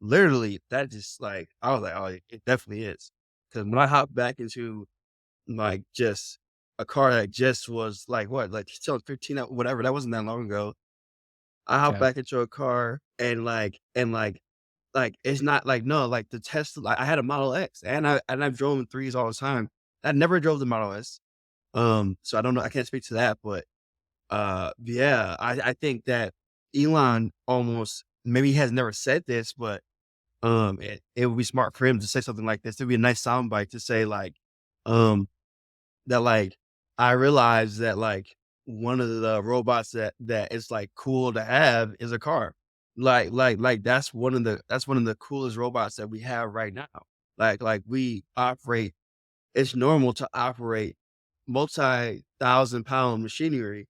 literally, that just, like I was like, "Oh, it definitely is." Because when I hopped back into, like, just a car that just was, like, what? Like, still 15 out whatever, that wasn't that long ago. I hopped Okay. back into a car and it's not like no, like the Tesla like I had a Model X and I've driven threes all the time. I never drove the Model S. So I don't know, I can't speak to that, but yeah, I think that Elon almost maybe he has never said this, but it would be smart for him to say something like this. It'd be a nice soundbite to say like, um, that like I realized that like one of the robots that is like cool to have is a car. Like that's one of the coolest robots that we have right now. Like we operate it's normal to operate multi-thousand-pound machinery,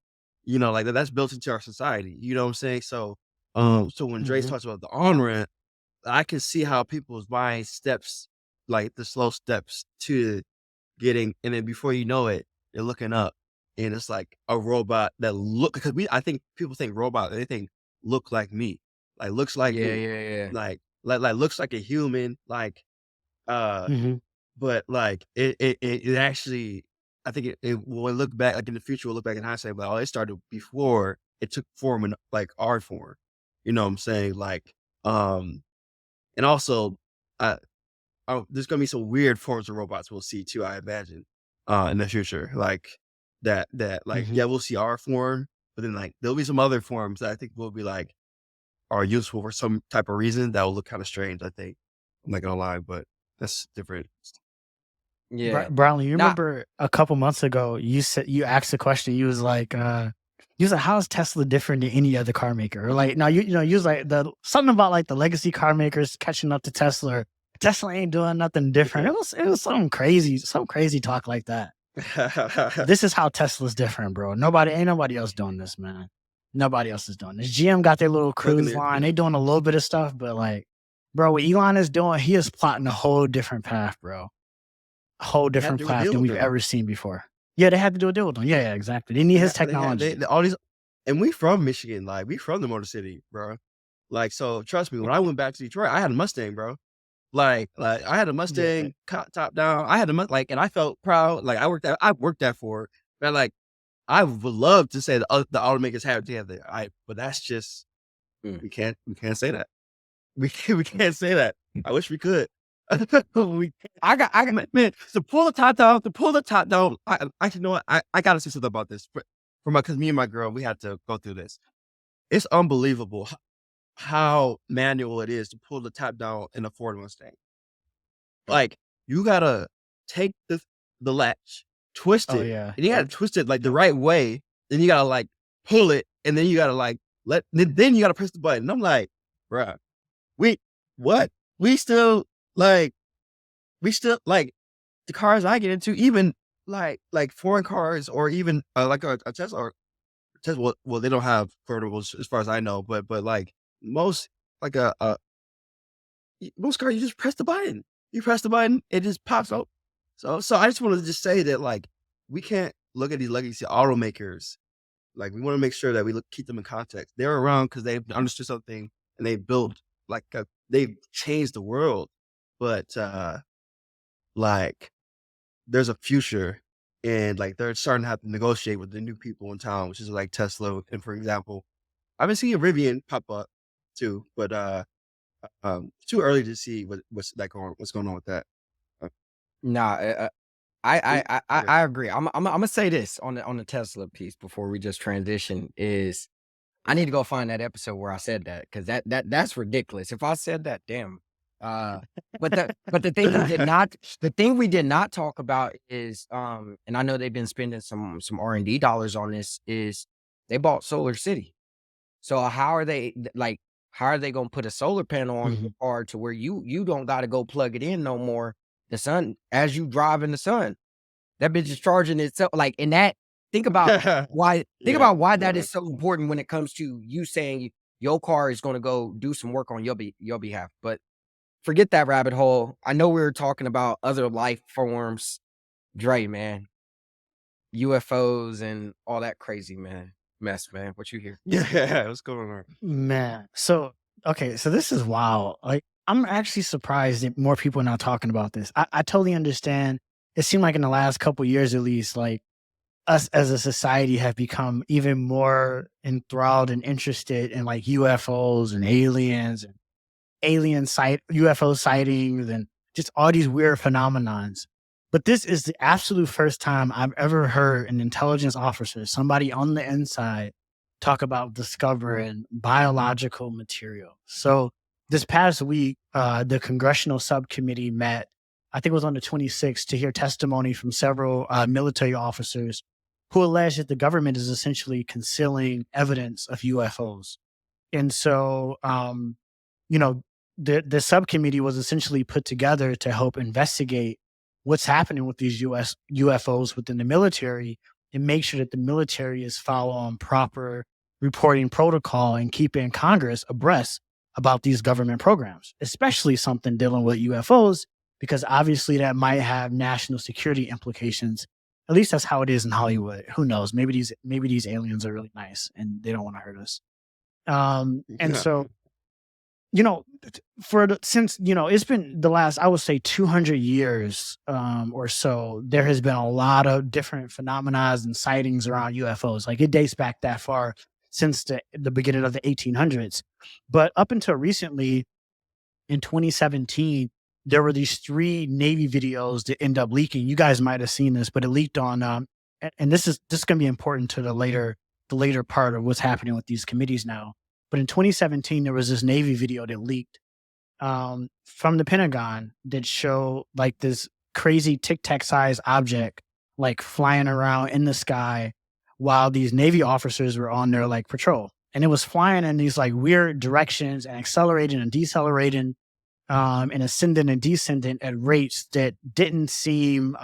like that's built into our society. You know what I'm saying? So when Dre Mhm. talks about the on ramp, I can see how people's buying steps, like the slow steps to getting, and then before you know it, you're looking up, and it's like a robot that look because I think people think robot, they think look like me, like looks like Yeah, me, yeah, yeah. like looks like a human, uh Mhm. but, like, it actually I think it when we look back, like, in the future, we'll look back in hindsight, but, oh, it started before it took form in, like, our form. You know what I'm saying? Um and also, uh, there's gonna be some weird forms of robots we'll see too, I imagine, in the future, like, like, Mhm. yeah, we'll see our form, but then, like, there'll be some other forms that I think will be, like are useful for some type of reason that will look kinda strange, I think. I'm not gonna lie, but that's different. Yeah. Brylan, you Not remember a couple months ago, you said you asked a question. You was like, "How is Tesla different than any other car maker?" Or like, no, you was like the something about like the legacy car makers catching up to Tesla. Or, Tesla ain't doing nothing different. Yeah. It was some crazy talk like that. This is how Tesla's different, bro. Ain't nobody else doing this, man. Nobody else is doing this. GM got their little Plugging cruise it, line. yeah. They doing a little bit of stuff, but like, bro, what Elon is doing, he is plotting a whole different path, bro. A whole They had different to do a path deal than with we've them. ever seen before. Yeah, they had to do a deal with him. Yeah, yeah, exactly. They need his They technology. all these and we from Michigan, like, we from the Motor City, bro. Like, so trust me, when I went back to Detroit, I had a Mustang, bro. Like I had a Yeah. Mustang top down. I had a like, and I felt proud. Like I worked that for it. But like I would love to say the automakers have it together. But that's just mm. we can't say that. We can't say that. I wish we could. we man, to pull the top down. I you know what? I gotta say something about this. For my because me and my girl, we had to go through this. It's unbelievable how manual it is to pull the top down in a Ford Mustang. Like, you gotta take the latch, twist Oh it, yeah. and you gotta Yep. twist it, like, the Yep. right way, then you gotta, like, pull it, and then you gotta, like, then you gotta press the button. I'm like, "Bruh, we what? We still, like like, the cars I get into, even, like, foreign cars or even, like, a Tesla or Tesla well, they don't have convertibles as far as I know, but, like, most like, most cars, you just press the button. You press the button, it just pops up. So I just wanted to just say that like we can't look at these legacy automakers. Like we want to make sure that we keep them in context. They're around because they've understood something and they built they've changed the world. But like there's a future and like they're starting to have to negotiate with the new people in town, which is like Tesla. And for example, I've been seeing Rivian pop up too, but too early to see what's going on with that. Uh, Nah, I we I I I yeah. I agree. Imma say this on the Tesla piece before we just transition is I need to go find that episode where I said that because that's ridiculous. If I said that, damn. Uh, but the thing we did not talk about is and I know they've been spending some R&D dollars on this is they bought Solar City. So how are they gonna put a solar panel on your Mhm. car to where you don't gotta go plug it in no more? The sun as you drive in the sun. That bitch is charging itself, like, and that think Yeah, about why that yeah. is so important when it comes to you saying your car is gonna go do some work on your behalf, but forget that rabbit hole. I know we were talking about other life forms. Dre, man, UFOs and all that crazy, mess, man. What you hear? Yeah, what's going on? Man. So okay, so this is wild. Like, I'm actually surprised that more people are not talking about this. I totally understand. It seemed like in the last couple years at least, like us as a society have become even more enthralled and interested in like UFOs and aliens and UFO sightings and just all these weird phenomenons. But this is the absolute first time I've ever heard an intelligence officer, somebody on the inside, talk about discovering biological material. So this past week, the congressional subcommittee met. I think it was on the 26th to hear testimony from several military officers who allege that the government is essentially concealing evidence of UFOs. And so, you know, the subcommittee was essentially put together to help investigate what's happening with these US UFOs within the military and make sure that the military is following proper reporting protocol and keeping Congress abreast about these government programs, especially something dealing with UFOs, because obviously that might have national security implications. At least that's how it is in Hollywood. Who knows? Maybe these aliens are really nice and they don't want to hurt us. And Yeah. so, since it's been the last, I would say, 200 years or so, there has been a lot of different phenomena and sightings around UFOs. Like, it dates back that far, since the beginning of the 1800s. But up until recently, in 2017, there were these 3 Navy videos that end up leaking. You guys might have seen this, but it leaked on, and this is going to be important to the later part of what's happening with these committees now. But in 2017, there was this Navy video that leaked from the Pentagon that showed like this crazy tic tac size object like flying around in the sky while these Navy officers were on their like patrol. And it was flying in these like weird directions and accelerating and decelerating and ascending and descending at rates that didn't seem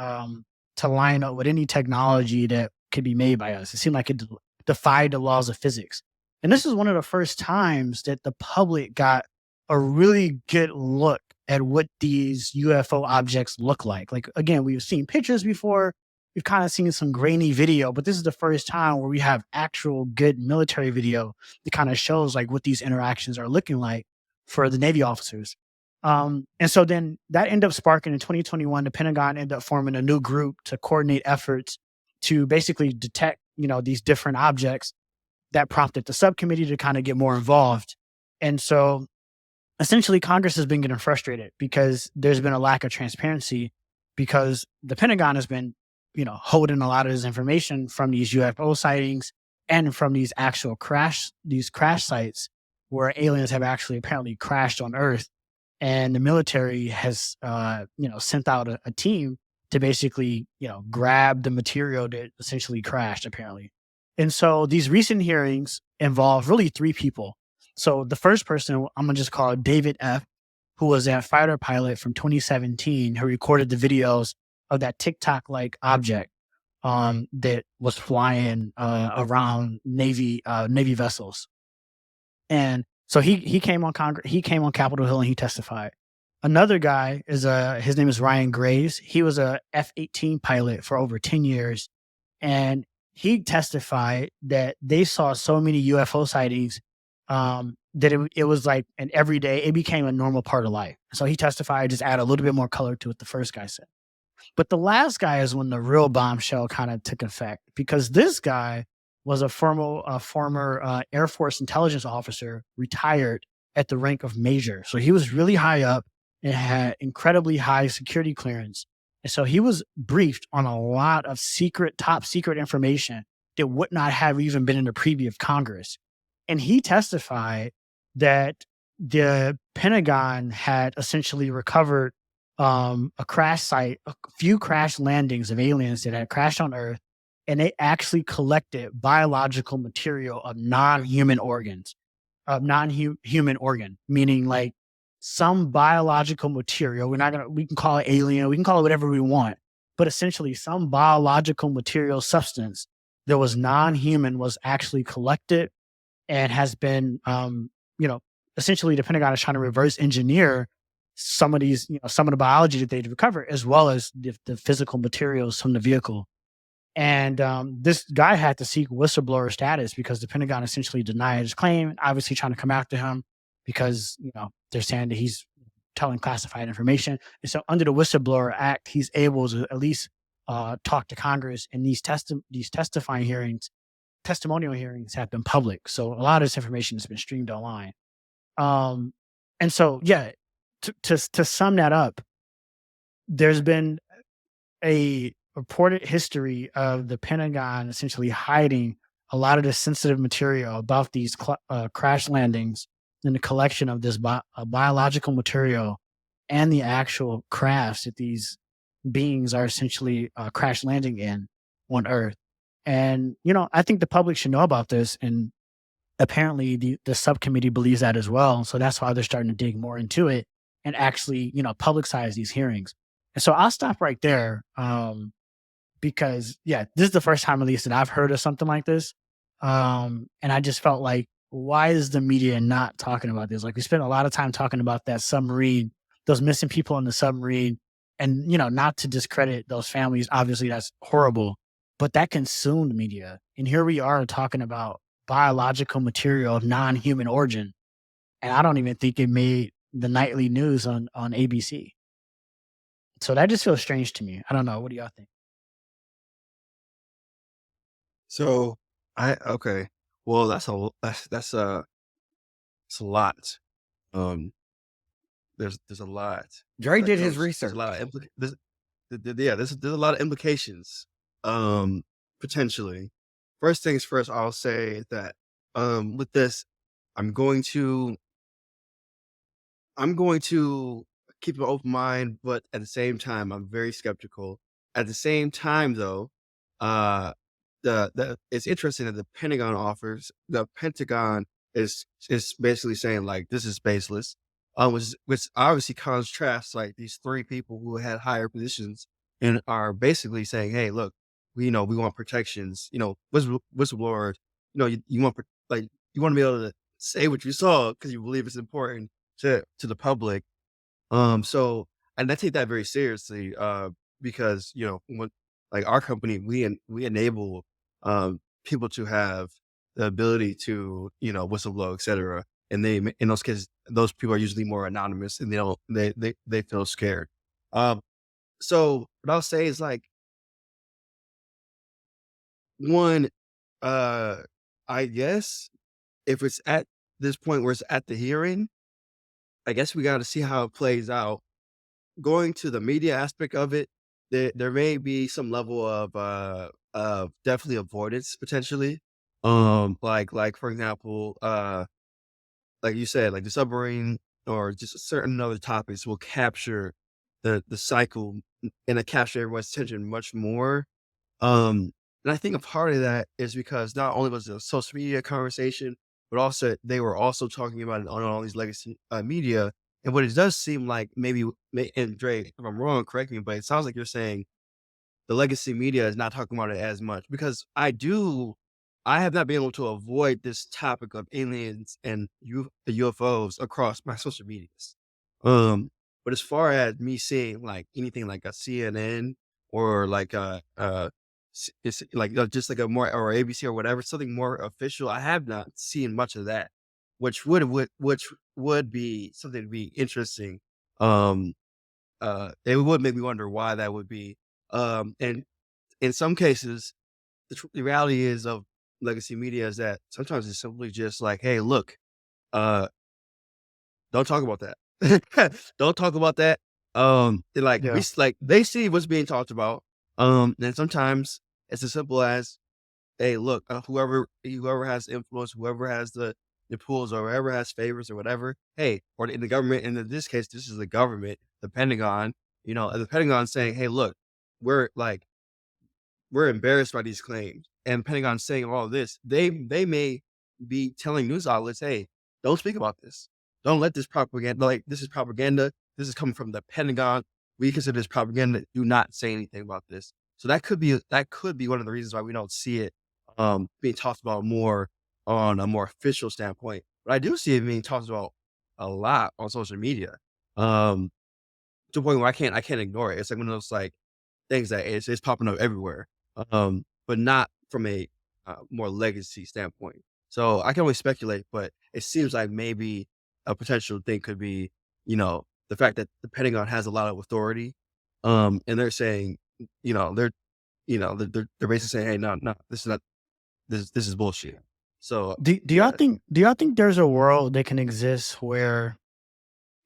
to line up with any technology that could be made by us. It seemed like it defied the laws of physics. And this is one of the first times that the public got a really good look at what these UFO objects look like. Like, again, we've seen pictures before, we've kind of seen some grainy video, but this is the first time where we have actual good military video that kind of shows like what these interactions are looking like for the Navy officers. And so then that ended up sparking in 2021, the Pentagon ended up forming a new group to coordinate efforts to basically detect, these different objects. That prompted the subcommittee to kind of get more involved. And so essentially Congress has been getting frustrated because there's been a lack of transparency, because the Pentagon has been, holding a lot of this information from these UFO sightings and from these actual crash sites where aliens have actually apparently crashed on Earth. And the military has, sent out a team to basically, grab the material that essentially crashed, apparently. And so these recent hearings involve really 3 people. So the first person, I'm going to just call David F., who was a fighter pilot from 2017, who recorded the videos of that TikTok-like object that was flying around Navy vessels. And so he came on Capitol Hill and he testified. Another guy is his name is Ryan Graves. He was a F-18 pilot for over 10 years. And he testified that they saw so many UFO sightings that it was like an everyday, it became a normal part of life. So he testified, just add a little bit more color to what the first guy said. But the last guy is when the real bombshell kind of took effect, because this guy was a former Air Force intelligence officer, retired at the rank of major. So he was really high up and had incredibly high security clearance. And so he was briefed on a lot of top secret information that would not have even been in the preview of Congress. And he testified that the Pentagon had essentially recovered a crash site, a few crash landings of aliens that had crashed on Earth, and they actually collected biological material of non-human organs, meaning like some biological material. We can call it alien, we can call it whatever we want, but essentially some biological material substance that was non-human was actually collected and has been, essentially the Pentagon is trying to reverse engineer some of the biology that they'd recovered, as well as the physical materials from the vehicle. And this guy had to seek whistleblower status because the Pentagon essentially denied his claim, obviously trying to come after him because, they're saying that he's telling classified information. And so under the Whistleblower Act, he's able to at least talk to Congress, and these testimonial hearings have been public. So a lot of this information has been streamed online. And so, yeah, to sum that up, there's been a reported history of the Pentagon essentially hiding a lot of the sensitive material about these crash landings and the collection of this biological material and the actual crafts that these beings are essentially crash landing in on Earth. And, I think the public should know about this. And apparently the subcommittee believes that as well. So that's why they're starting to dig more into it and actually, publicize these hearings. And so I'll stop right there. Because yeah, this is the first time at least that I've heard of something like this. And I just felt like, why is the media not talking about this? Like we spent a lot of time talking about that submarine, those missing people in the submarine, and not to discredit those families. Obviously, that's horrible, but that consumed media. And here we are talking about biological material of non-human origin, and I don't even think it made the nightly news on ABC. So that just feels strange to me. I don't know. What do y'all think? So okay. Well, that's a lot. Um, there's a lot Dre that did his goes. There's a research. lot of yeah. There's a lot of implications. Um, potentially. First things first, I'll say that with this, I'm going to I'm going to keep an open mind, but at the same time, I'm very skeptical. At the same time, though, uh, the it's interesting that the Pentagon is basically saying like this is baseless, which obviously contrasts like these three people who had higher positions and are basically saying, hey, look, we want protections, whistleblowers, you want like you want to be able to say what you saw because you believe it's important to the public. So and I take that very seriously, because, when like our company, we enable people to have the ability to, whistleblow, et cetera. And in those cases, those people are usually more anonymous and they feel scared. Um, so what I'll say is like one, uh, I guess if it's at this point where it's at the hearing, I guess we got to see how it plays out. Going to the media aspect of it, there may be some level of definitely avoidance potentially. Like for example, like you said, like the submarine or just certain other topics will capture the cycle and it capture everyone's attention much more. And I think a part of that is because not only was it a social media conversation, but also they were also talking about it on all these legacy media. And what it does seem like maybe, and Dre, if I'm wrong, correct me, but it sounds like you're saying the legacy media is not talking about it as much because I have not been able to avoid this topic of aliens and UFOs across my social medias. Um, but as far as me seeing like anything like a CNN or like it's like just like a more or ABC or whatever, something more official, I have not seen much of that, which would be something to be interesting. Um, it would make me wonder why that would be. And in some cases, the reality is of legacy media is that sometimes it's simply just like, hey, look, uh, don't talk about that. Don't talk about that. Like Yeah. like they see what's being talked about. And sometimes it's as simple as, hey, look, whoever has influence, whoever has the pools or whoever has favors or whatever, hey, or in the government, and in this case, this is the government, the Pentagon, and the Pentagon saying, hey, look, we're like we're embarrassed by these claims. And Pentagon saying all of this, they may be telling news outlets, hey, don't speak about this. Don't let this propaganda, like this is propaganda. This is coming from the Pentagon. We consider this propaganda. Do not say anything about this. So that could be one of the reasons why we don't see it being talked about more on a more official standpoint. But I do see it being talked about a lot on social media. Um, to the point where I can't ignore it. It's like one of those like things that it's popping up everywhere, but not from a more legacy standpoint. So I can only speculate, but it seems like maybe a potential thing could be, the fact that the Pentagon has a lot of authority, and they're saying, they're basically saying, hey, no, no, this is not this is bullshit. So Do y'all yeah, think there's a world that can exist where,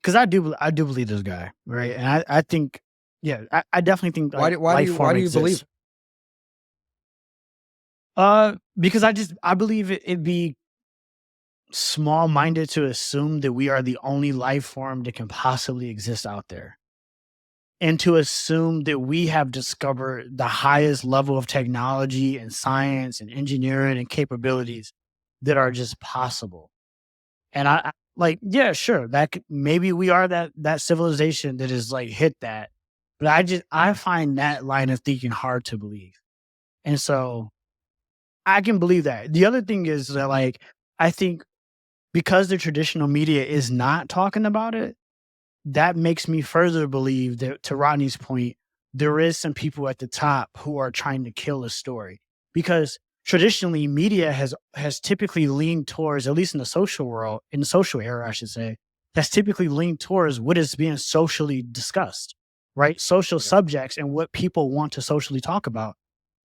because I do believe this guy, right? And I think, yeah, I definitely think Why like do why do life you why form do you believe exists. it? Because I believe it'd be small minded to assume that we are the only life form that can possibly exist out there. and to assume that we have discovered the highest level of technology and science and engineering and capabilities that are just possible. And like, yeah, sure, maybe we are that civilization that is like hit that, but I find that line of thinking hard to believe. And so I can believe that. The other thing is that, like, I think because the traditional media is not talking about it, that makes me further believe that, to Rodney's point, there is some people at the top who are trying to kill a story. Because traditionally, media has typically leaned towards, at least in the social world, in the social era, I should say, has typically leaned towards what is being socially discussed, right? Social Yeah. subjects and what people want to socially talk about,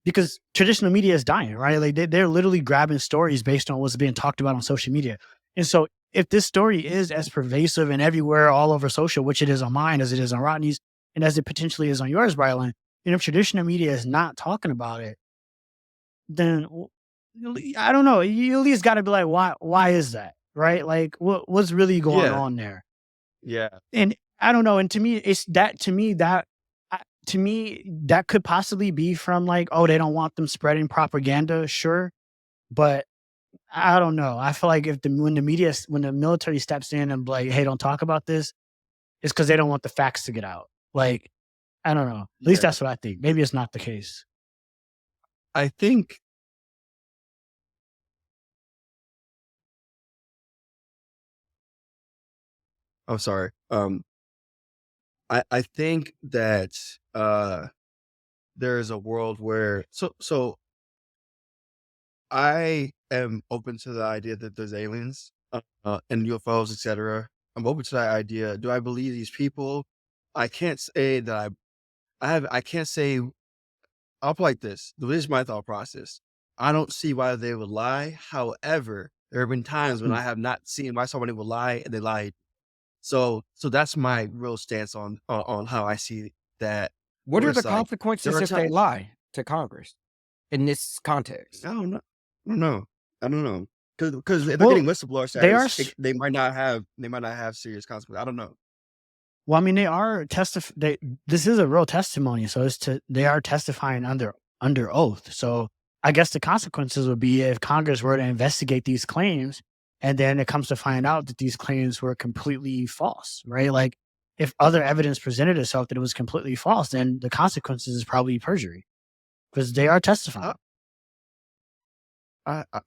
because traditional media is dying, right? Like they're literally grabbing stories based on what's being talked about on social media. And so if this story is as pervasive and everywhere all over social, which it is on mine, as it is on Rodney's, and as it potentially is on yours, Brylan, and if traditional media is not talking about it, then I don't know. You at least got to be like, why is that? Right? Like what's really going Yeah. on there? Yeah. And I don't know. And to me, it's that to me that to me that could possibly be from like, oh, they don't want them spreading propaganda, sure, but I don't know. I feel like if when the military steps in and like, hey, don't talk about this, it's because they don't want the facts to get out. Like, I don't know. At least Yeah. that's what I think. Maybe it's not the case. I think I'm sorry. I think that there is a world where I am open to the idea that there's aliens, and UFOs, etc. I'm open to that idea. Do I believe these people? I can't say that I can't say. I'll put it like this. This is my thought process. I don't see why they would lie. However, there have been times when Hmm. I have not seen why somebody would lie and they lied. So that's my real stance on how I see that. What Where are the it's like there consequences are if they times lie to Congress in this context? I don't know. I don't know. I don't know. Because if they're Well, getting whistleblower they are. status, they might not have serious consequences. I don't know. Well, I mean, they are testif. They This is a real testimony, so they are testifying under oath. So I guess the consequences would be if Congress were to investigate these claims, and then it comes to find out that these claims were completely false, right? Like if other evidence presented itself that it was completely false, then the consequences is probably perjury because they are How, testifying.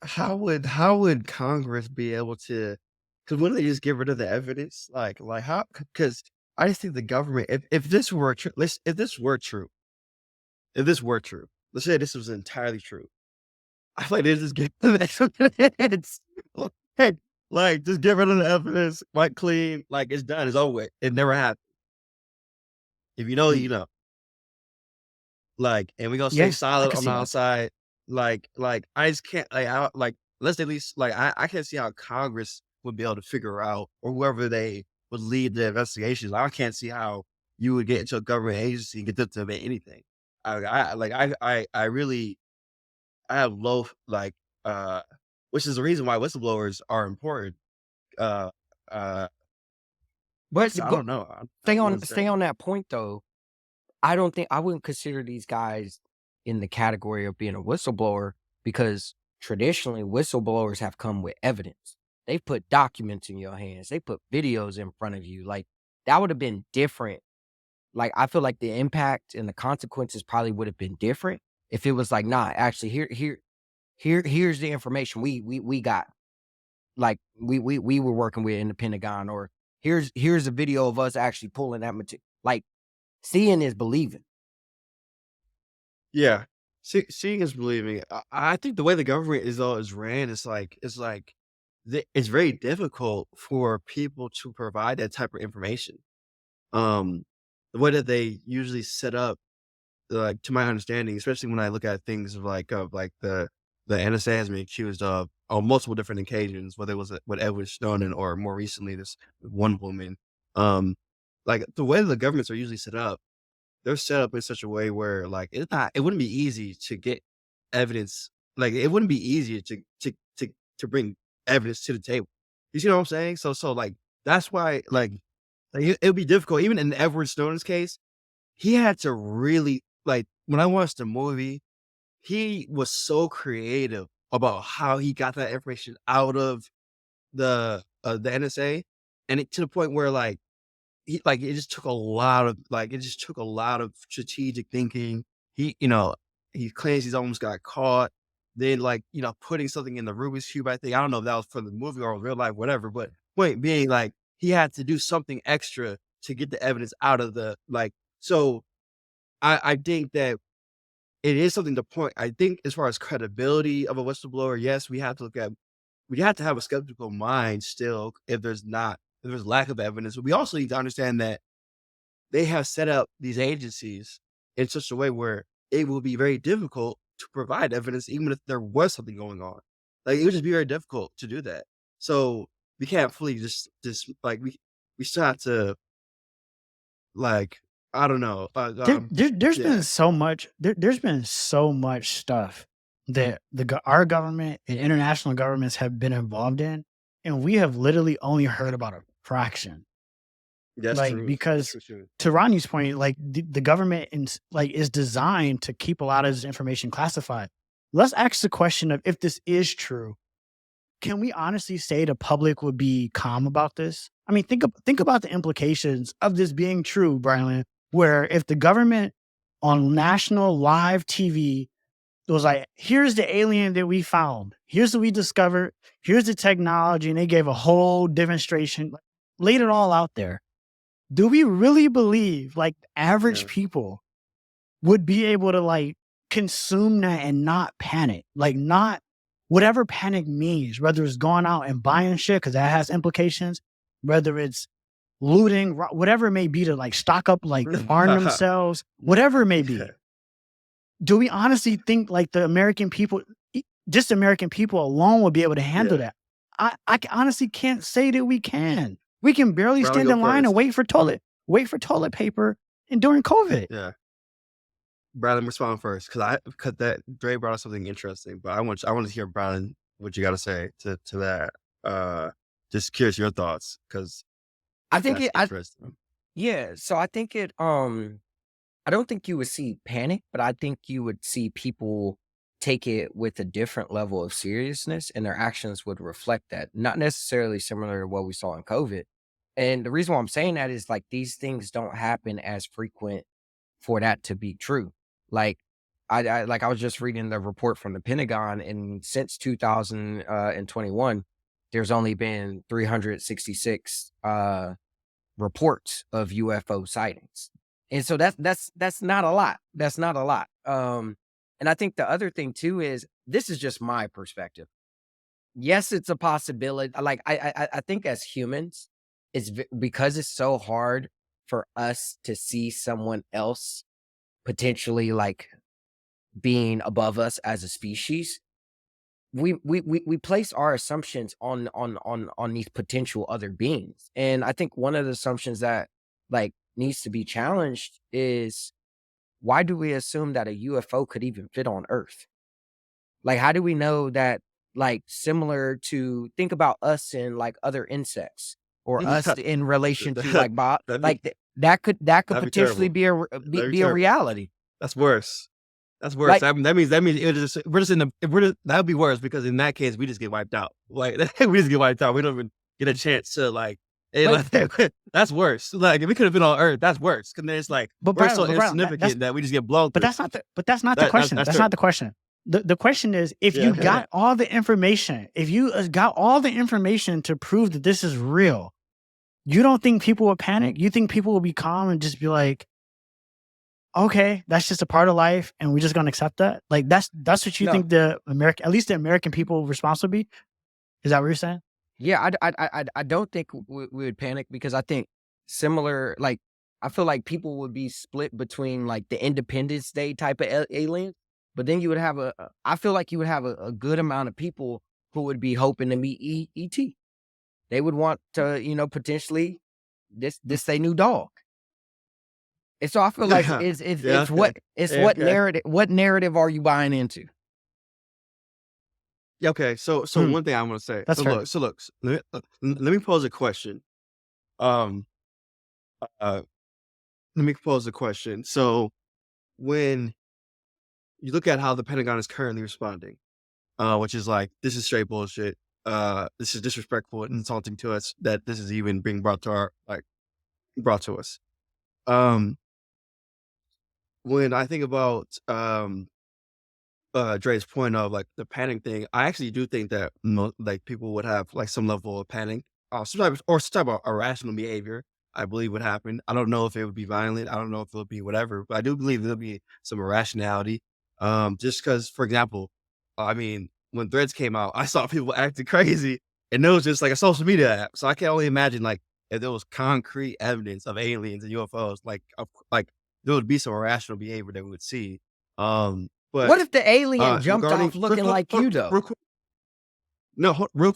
how would Congress be able to? Because wouldn't they just get rid of the evidence? Like how? Because I just think the government, if this were true, if this were true, let's say this was entirely true. I feel like they just get rid of the evidence. Like, just get rid of the evidence, wipe clean, like it's done, it's over with. It never happened. If you know, Hmm. you know. Like, and we gonna stay Yeah, I solid can on the see that. outside. Like I just can't like let's at least like I can't see how Congress would be able to figure out or whoever they would lead the investigations. I can't see how you would get into a government agency and get them to admit anything. I really I have low which is the reason why whistleblowers are important. Uh uh But so I don't know. I stay don't know on what to say. stay on that point though. I wouldn't consider these guys in the category of being a whistleblower because traditionally whistleblowers have come with evidence. They put documents in your hands. They put videos in front of you. Like that would have been different. Like I feel like the impact and the consequences probably would have been different if it was like, nah, actually here's the information we got. Like we were working with in the Pentagon, or here's a video of us actually pulling that material. Like seeing is believing. Yeah. Seeing is believing. I think the way the government is ran, it's very difficult for people to provide that type of information. Um, the way that they usually set up, like to my understanding, especially when I look at things of like the NSA has been accused of on multiple different occasions, whether it was with Edward Snowden or more recently this one woman. Um, like the way the governments are usually set up, they're set up in such a way where like it wouldn't be easy to get evidence. Like it wouldn't be easier to bring evidence to the table. You see what I'm saying? So like that's why like it would be difficult even in Edward Snowden's case. he had to really like when I watched the movie, he was so creative about how he got that information out of the NSA, and to the point where it just took a lot of strategic thinking. He, he claims he's almost got caught. Then putting something in the Rubik's Cube, I think. I don't know if that was for the movie or real life, whatever. But point being, he had to do something extra to get the evidence out of so I think that it is something to point. I think as far as credibility of a whistleblower, yes, we have to have a skeptical mind still if there's lack of evidence. But we also need to understand that they have set up these agencies in such a way where it will be very difficult to provide evidence, even if there was something going on. Like it would just be very difficult to do that. So we can't fully just we still have to like I don't know. There's Yeah, been so much. There's been so much stuff that our government and international governments have been involved in, and we have literally only heard about a fraction. that's Like, true. That's because for sure. to Rodney's point, like the government is designed to keep a lot of this information classified. Let's ask the question of, if this is true, can we honestly say the public would be calm about this? I mean, think about the implications of this being true, Brylan, where if the government on national live TV was like, here's the alien that we found, here's what we discovered, here's the technology, and they gave a whole demonstration, laid it all out there. Do we really believe like average Yeah. people would be able to consume that and not panic? Like, not whatever panic means, whether it's going out and buying shit because that has implications, whether it's looting, whatever it may be, to stock up, arm themselves, whatever it may be. Yeah. Do we honestly think the American people, just American people alone, would be able to handle Yeah. that? I honestly can't say that we can. We can barely Brylan, stand go in line and first. wait for toilet paper, and during COVID. Yeah. Brylan, respond first because that Dre brought up something interesting, but I want to hear Brylan what you got to say to that. Just curious your thoughts because I think that's it. interesting. Yeah. So I think it. I don't think you would see panic, but I think you would see people take it with a different level of seriousness, and their actions would reflect that. Not necessarily similar to what we saw in COVID. And the reason why I'm saying that is these things don't happen as frequent for that to be true. Like I was just reading the report from the Pentagon, and since 2021, there's only been 366 reports of UFO sightings. And so that's not a lot. That's not a lot. And I think the other thing too is, this is just my perspective. Yes, it's a possibility. I think as humans, because it's so hard for us to see someone else potentially being above us as a species. We place our assumptions on these potential other beings. And I think one of the assumptions that needs to be challenged is, why do we assume that a UFO could even fit on Earth? How do we know that, similar to, think about us and other insects, or us in relation to That'd be, that could that'd be potentially terrible. be That'd be a terrible. reality. That's worse. That's worse. Like, That means we're just in the that would be worse, because in that case we just get wiped out. We just get wiped out. We don't even get a chance to that's worse. If we could have been on Earth, that's worse. Because then it's But we're Brylan, so but Brylan, insignificant that we just get blown but through. that's not the question. That's not the question. The question is, if you Yeah. got all the information, if you got all the information to prove that this is real, you don't think people will panic? You think people will be calm and just be like, okay, that's just a part of life, and we're just gonna accept that? That's what you No. think at least the American people response would be? Is that what you're saying? Yeah, I don't think we would panic, because I think similar, I feel like people would be split between the Independence Day type of aliens, but then you would have I feel like you would have a good amount of people who would be hoping to meet ET. They would want to, potentially this they new dog. And so I feel like it's what narrative are you buying into? Yeah, okay. So one thing I want to say. That's fair. Let me pose a question. Um, uh, let me pose a question. So when you look at how the Pentagon is currently responding, which is like, this is straight bullshit. This is disrespectful and insulting to us that this is even being brought to our brought to us. Um, when I think about Dre's point of like the panic thing, I actually do think that like people would have like some level of panic, some type of irrational behavior. I believe would happen. I don't know if it would be violent. I don't know if it would be whatever, but I do believe there'll be some irrationality. Just because, for example, I mean, when Threads came out, I saw people acting crazy, and it was just like a social media app. So I can only imagine like if there was concrete evidence of aliens and UFOs, like there would be some irrational behavior that we would see. But What if the alien jumped regarding off looking like you though? real quick, no, real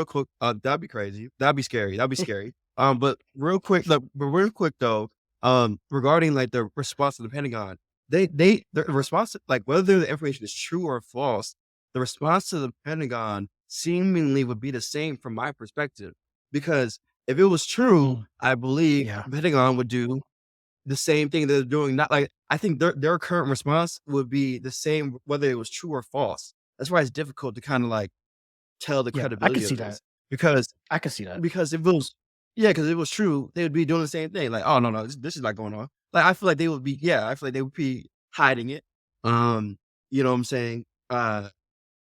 quick, that'd be crazy. That'd be scary. That'd be scary. But real quick though, regarding like the response to the Pentagon, the response, like whether the information is true or false, the response to the Pentagon seemingly would be the same from my perspective. Because if it was true, Mm, I believe yeah. the Pentagon would do the same thing they're doing. Not like I think their current response would be the same whether it was true or false. That's why it's difficult to kind of like tell the Yeah. I can credibility see of that. this because I can see that. if it was because if it was true, they would be doing the same thing. Like, oh no, this is not going on. Like I feel like they would be I feel like they would be hiding it. Um, you know what I'm saying?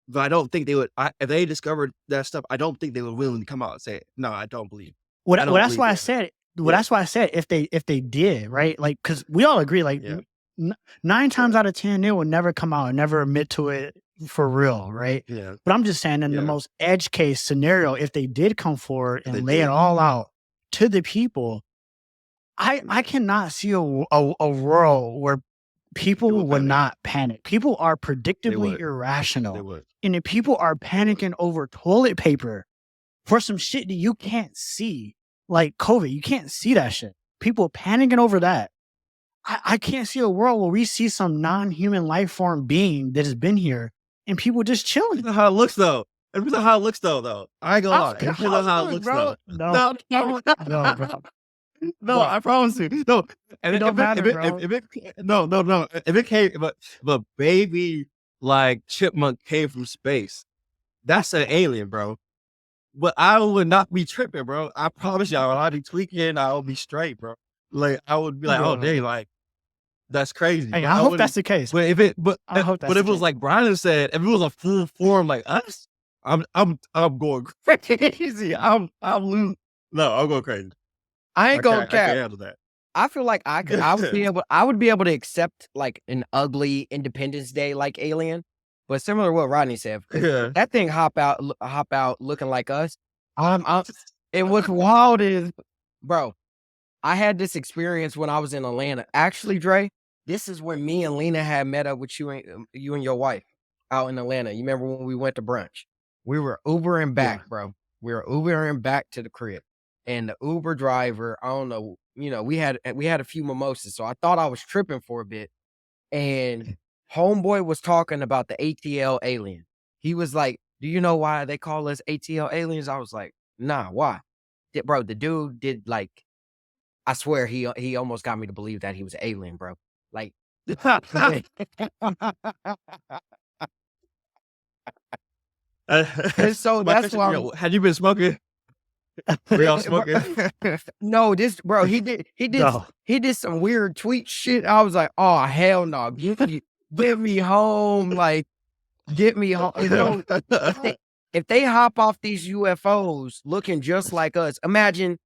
But I don't think they would if they discovered that stuff, I don't think they would willingly come out and say, no, I don't believe. I Well, don't that's believe why I that. said. Well, Yeah, that's why I said if they did, right, like, because we all agree, like, yeah, n- 9 times yeah, out of 10 they will never come out and never admit to it for real, right? yeah, But I'm just saying, in the yeah. most edge case scenario, if they did come forward If they and lay it did, all out to the people, I cannot see a world where they people would would panic. not panic. People are They predictably would. They irrational, would. and if people are panicking over toilet paper for some shit that you can't see, like COVID. You can't see that shit. People panicking over that. I can't see a world where we see some non-human life form being that has been here and people just chilling. Depends on how it looks though. It depends on how it looks though. I ain't gonna I lie. don't It care depends how on it how it looks, looks bro. though. No, No, no, no, bro. no, Bro, I promise you. No. And it don't matter, bro. if it no. If it came but baby like chipmunk came from space, that's an alien, bro. But I would not be tripping, bro. I promise y'all, I'd be tweaking, I would be straight, bro. Like I would be like, oh Bro. dang, like that's crazy. Hey, But I I hope wouldn't that's the case. but if it I hope but that's the if it was case. like Brylan said, if it was a full form like us, I'm going crazy. I'm losing. No, I'm going crazy. I ain't gonna I can't cap. handle that. I feel like I would be able to accept like an ugly Independence Day like alien, but similar to what Rodney said, if Yeah. that thing hop out looking like us, I'm and what's wild is, bro, I had this experience when I was in Atlanta. Actually, Dre, this is when me and Lena had met up with you and your wife out in Atlanta. You remember when we went to brunch? We were Ubering Yeah. back, bro. We were Ubering back to the crib, and the Uber driver, I don't know, we had a few mimosas, so I thought I was tripping for a bit. And homeboy was talking about the ATL alien. He was like, "Do you know why they call us ATL aliens?" I was like, "Nah, why?" Bro, the dude did like I swear he almost got me to believe that he was an alien, bro. Like, and so My that's question, why I'm yo, had you been smoking? Were y'all smoking? no, this bro, No. he did some weird tweet shit. I was like, oh hell no, get me home, like get me home. You know, if they hop off these UFOs looking just like us, imagine,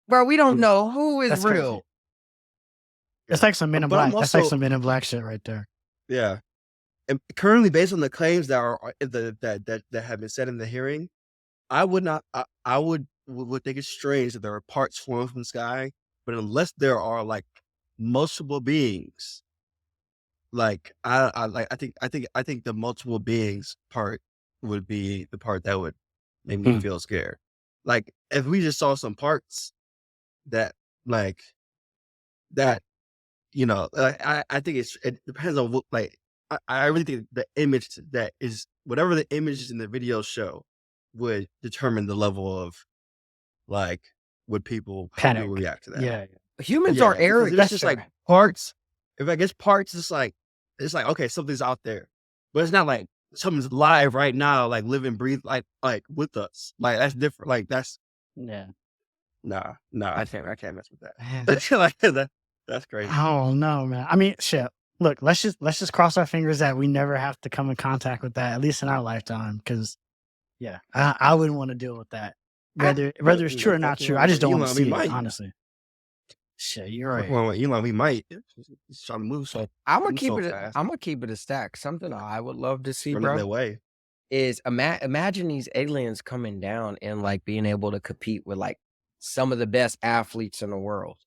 bro, we don't know who is That's crazy. real. It's like some Men in But I'm Black. That's like also some Men in Black shit right there. yeah. And currently, based on the claims that are that have been said in the hearing, I would not. I would think it's strange that there are parts falling from the sky, but unless there are like multiple beings, like I think the multiple beings part would be the part that would make me Hmm. feel scared. Like if we just saw some parts that like that, I think it depends on what like I really think the image that is whatever the images in the video show would determine the level of like how people Panic. react to that. Yeah. Humans are Yeah, because if arrogant. it's That's just like fair. parts, if I guess parts, it's like okay, something's out there, but it's not like something's live right now, like live and breathe, like with us. Like that's different. Like that's Yeah. nah, I can't mess with that. Like that's crazy. I don't know, man. I mean, shit. Look, let's just cross our fingers that we never have to come in contact with that, at least in our lifetime. Because yeah, I wouldn't want to deal with that. Whether it's true or not true, I just don't want to Elon, we see it. might. Honestly, shit, you're right. Well, Elon, we might. He's trying to move so I'm gonna move keep so it. fast. I'm gonna keep it a stack. Something I would love to see, Run up bro, that way. is imagine these aliens coming down and like being able to compete with like some of the best athletes in the world.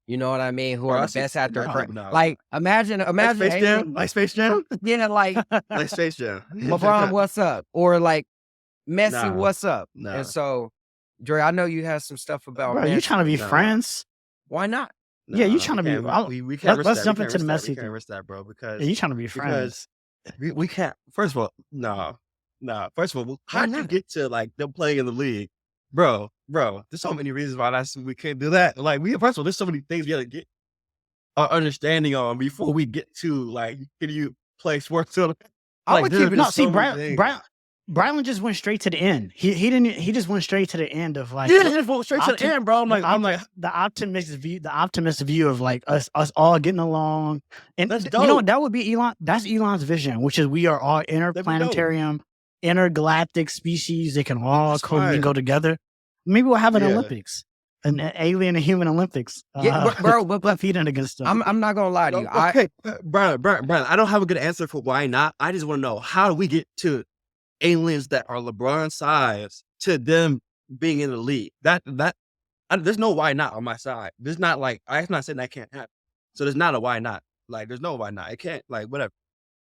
You know what I mean? Who Bro, are I the see. best at their No, craft? no. Like imagine Like Space Jam. alien, Like Space Jam. yeah, like Like Space Jam. LeBron, what's up? Or like Messi, Nah, what's up? nah, And so, Dre, I know you have some stuff about Bro, you Messi. trying to be nah, friends? Why not? Yeah, you nah. trying to be. We can't risk Let's that. jump We into can't the risk that. Messi We can't thing. risk that, bro. Yeah, you trying to be friends? We can't. First of all, no. First of all, Why how'd you not? get to like them playing in the league, bro? There's so many reasons why we can't do that. Like first of all, there's so many things we gotta get our understanding on before we get to like, can you play sports? I'm Like, gonna keep it. No, there's see, so many things. Brylan just went straight to the end. He didn't. He just went straight to the end of like Yeah, just go straight to the optim- end, bro. I'm like, the optimist view of like us all getting along. And that's you know what? dope. That would be Elon. That's Elon's vision, which is we are all That'd be dope. interplanetarium, intergalactic species that can all That's fine. commingle together. Maybe we'll have an Yeah. Olympics, an alien and human Olympics. Yeah, bro, but competing against them. I'm not gonna lie to you. Okay, Brian, I don't have a good answer for why not. I just want to know, how do we get to aliens that are LeBron size to them being in the league? There's no why not on my side. There's not like, I'm not saying that can't happen. So there's not a why not. Like there's no why not. It can't, like whatever.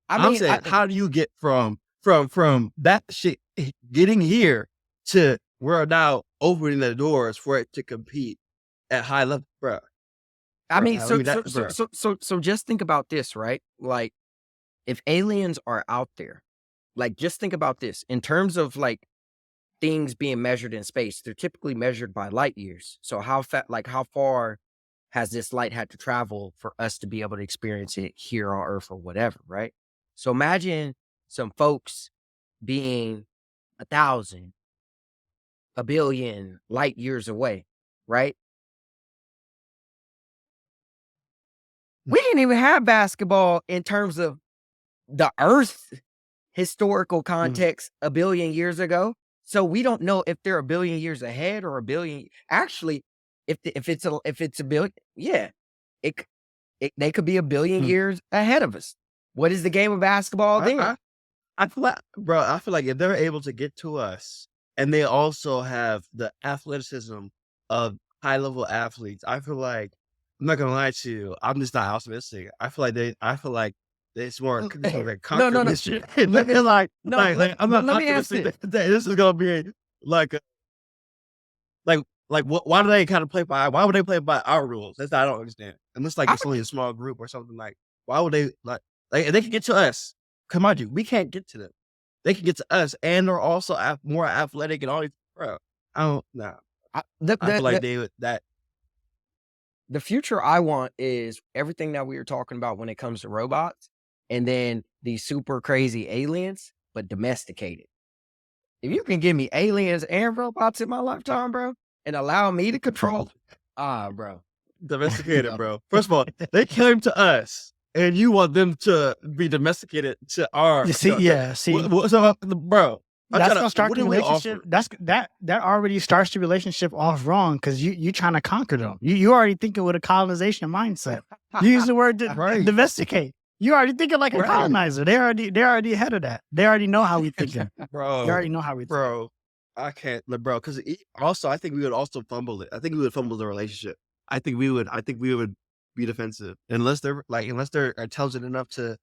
I'm saying, how do you get from that shit getting here to we're now opening the doors for it to compete at high level, bro? I mean, Bro, so, bro. so just think about this, right? Like, if aliens are out there, like, just think about this in terms of like things being measured in space. They're typically measured by light years. So how far has this light had to travel for us to be able to experience it here on Earth or whatever, right? So imagine some folks being 1,000, a billion light years away, right? We didn't even have basketball in terms of the Earth historical context a billion years ago. So we don't know if they're a billion years ahead or a billion. Actually, if it's a billion, yeah, they could be a billion years ahead of us. What is the game of basketball then? I feel like, bro, if they're able to get to us and they also have the athleticism of high level athletes, I feel like, I'm not gonna lie to you, I'm just not optimistic. I feel like they more conquer this shit. I'm not let me ask optimistic this. that this is gonna be like why do they kind of why would they play by our rules? I don't understand. Unless like it's only a small group or something, like why would they they can get to us? Come on, dude, we can't get to them. They can get to us, and they're also more athletic and all these. Bro, I don't know. I feel like they would that. The future I want is everything that we were talking about when it comes to robots, and then these super crazy aliens, but domesticated. If you can give me aliens and robots in my lifetime, bro, and allow me to control, bro. Domesticated, bro. First of all, they came to us, and you want them to be domesticated to our. See, what's up, bro? That's gonna start the relationship. That already starts the relationship off wrong because you trying to conquer them. You already thinking with a colonization mindset. You use the word domesticate. You already thinking like a colonizer. They already ahead of that. They already know how we thinking. Bro, they already know how we think. Bro, I can't, bro. Because also, I think we would also fumble it. I think we would fumble the relationship. I think we would be defensive unless they're intelligent enough to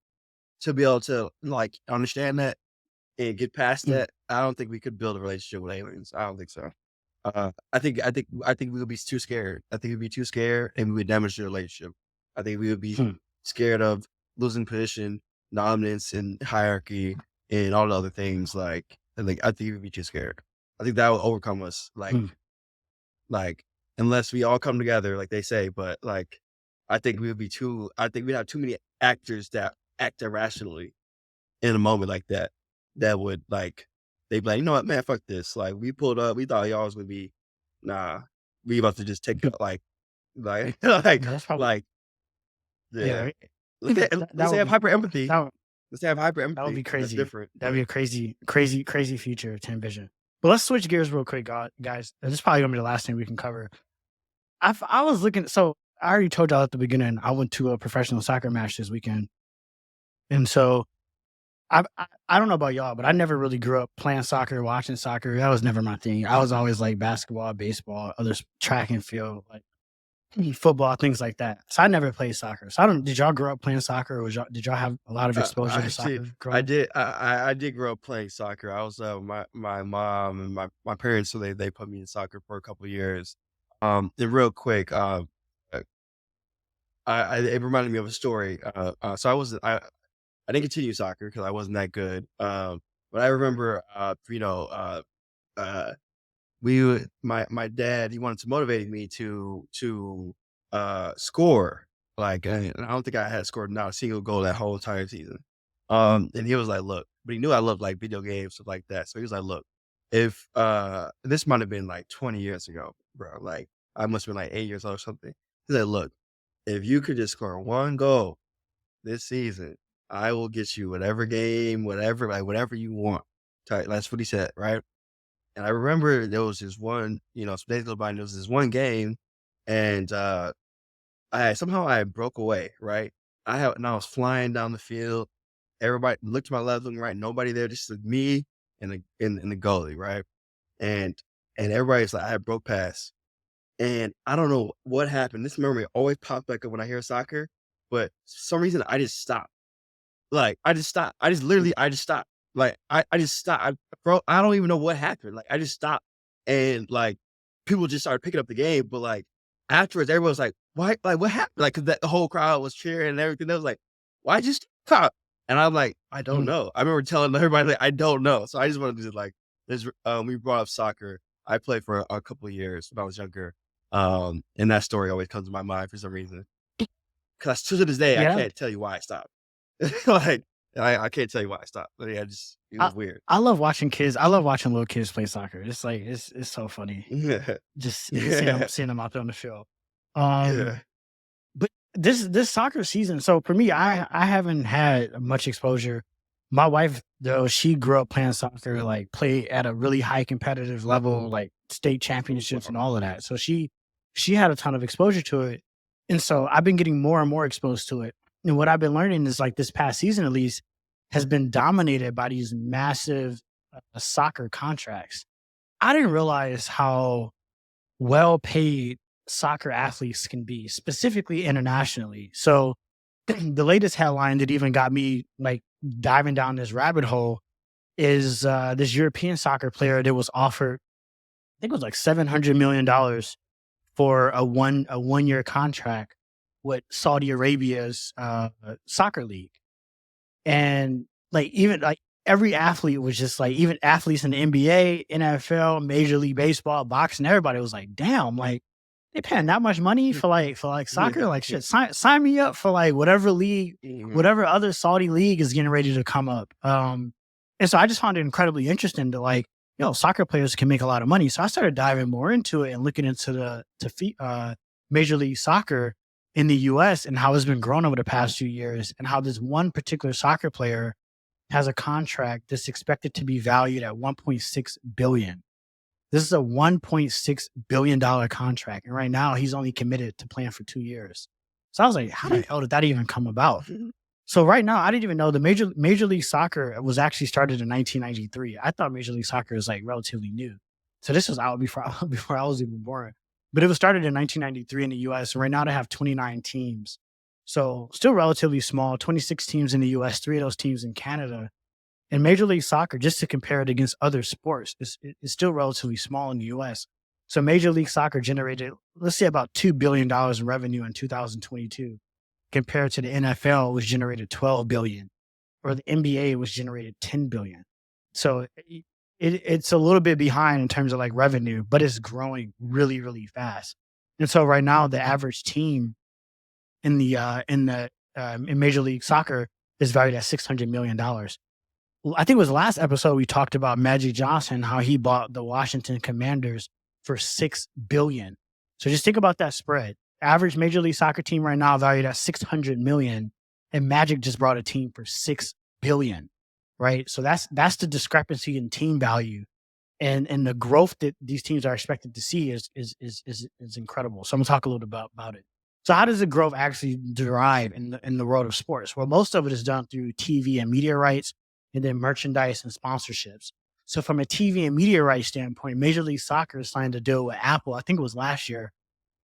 be able to like understand that and get past that. I don't think we could build a relationship with aliens. I don't think so. I think we would be too scared. I think we'd be too scared and we would damage the relationship. I think we would be scared of losing position, dominance, and hierarchy, and all the other things. I think we'd be too scared. I think that would overcome us. Like unless we all come together, like they say. But like, I think we'd have too many actors that act irrationally in a moment like that. That would like, they'd be like, you know what, man, fuck this. Like, we pulled up, we thought y'all was gonna be, nah, we about to just take it like, Yeah, that's probably like, yeah. yeah. Let's That say would have be hyper empathy. that would, Let's say have hyper that would empathy. be That's crazy. different. That'd But be a crazy future to envision. But let's switch gears real quick, guys. This is probably gonna be the last thing we can cover. I was looking. So I already told y'all at the beginning. I went to a professional soccer match this weekend, and so I don't know about y'all, but I never really grew up playing soccer, watching soccer. That was never my thing. I was always like basketball, baseball, track and field, like football, things like that. So I never played soccer. So I don't. Did y'all grow up playing soccer, or did y'all have a lot of exposure to soccer growing up? I did grow up playing soccer. I was my mom and my parents, so they put me in soccer for a couple of years. And real quick, uh, it reminded me of a story. So I didn't continue soccer because I wasn't that good. But I remember, uh, my dad, he wanted to motivate me to score. Like, and I don't think I had scored not a single goal that whole entire season. And he was like, "Look," but he knew I loved like video games, stuff like that. So he was like, "Look, if this might have been like 20 years ago, bro. Like, I must have been like 8 years old or something." He said, "Look, if you could just score one goal this season, I will get you whatever game, whatever, like whatever you want." That's what he said, right? And I remember there was this one, some days go by, and there was this one game, and I broke away, right? And I was flying down the field. Everybody looked to my left, looking right, nobody there, just like me and the goalie, right? And everybody's like, I had broke past. And I don't know what happened. This memory always pops back up when I hear soccer, but for some reason I just stopped. Like, I just stopped. I just stopped. Like, I just stopped. Bro, I don't even know what happened. Like, I just stopped. And like, people just started picking up the game. But like, afterwards, everyone was like, why? Like, what happened? Like, cause the whole crowd was cheering and everything. They was like, why just stop? And I'm like, I don't Mm. know. I remember telling everybody, like, I don't know. So I just wanted to like, we brought up soccer. I played for a couple of years when I was younger. And that story always comes to my mind for some reason. Cause to this day, I Yeah, can't tell you why I stopped. Like, I can't tell you why I stopped, but yeah, just it I was weird. I love watching kids. I love watching little kids play soccer. It's like it's so funny. Yeah. Just Yeah. seeing them out there on the field. Um, Yeah. but this soccer season. So for me, I haven't had much exposure. My wife, though, she grew up playing soccer, like play at a really high competitive level, like state championships and Wow. all of that. So she had a ton of exposure to it, and so I've been getting more and more exposed to it. And what I've been learning is like this past season, at least, has been dominated by these massive soccer contracts. I didn't realize how well paid soccer athletes can be, specifically internationally. So the latest headline that even got me like diving down this rabbit hole is this European soccer player that was offered, I think it was like $700 million for a 1 year contract with Saudi Arabia's soccer league. And like even like every athlete was just like, even athletes in the NBA, NFL, Major League Baseball, boxing, everybody was like, damn, like they paying that much money for like soccer. Like shit, sign me up for like whatever league, Mhm. whatever other Saudi league is getting ready to come up. And so I just found it incredibly interesting to like, soccer players can make a lot of money. So I started diving more into it and looking into Major League Soccer in the US and how it's been growing over the past few years, and how this one particular soccer player has a contract that's expected to be valued at 1.6 billion. This is a $1.6 billion contract, and right now he's only committed to playing for 2 years. So I was like, how the hell did that even come about? So right now, I didn't even know the Major League Soccer was actually started in 1993. I thought Major League Soccer was like relatively new. So this was out before before I was even born. But it was started in 1993 in the US. And right now they have 29 teams. So still relatively small, 26 teams in the US, 3 of those teams in Canada. And Major League Soccer, just to compare it against other sports, is still relatively small in the US. So Major League Soccer generated, let's say, about $2 billion in revenue in 2022, compared to the NFL, which generated 12 billion, or the NBA, which generated 10 billion. So it's a little bit behind in terms of like revenue, but it's growing really, really fast. And so right now, the average team in Major League Soccer is valued at $600 million. I think it was last episode we talked about Magic Johnson, how he bought the Washington Commanders for $6 billion. So just think about that spread. Average Major League Soccer team right now valued at $600 million, and Magic just brought a team for $6 billion. Right. So that's the discrepancy in team value, and the growth that these teams are expected to see is incredible. So I'm gonna talk a little bit about it. So how does the growth actually derive in the world of sports? Well, most of it is done through TV and media rights, and then merchandise and sponsorships. So from a TV and media rights standpoint, Major League Soccer signed a deal with Apple. I think it was last year,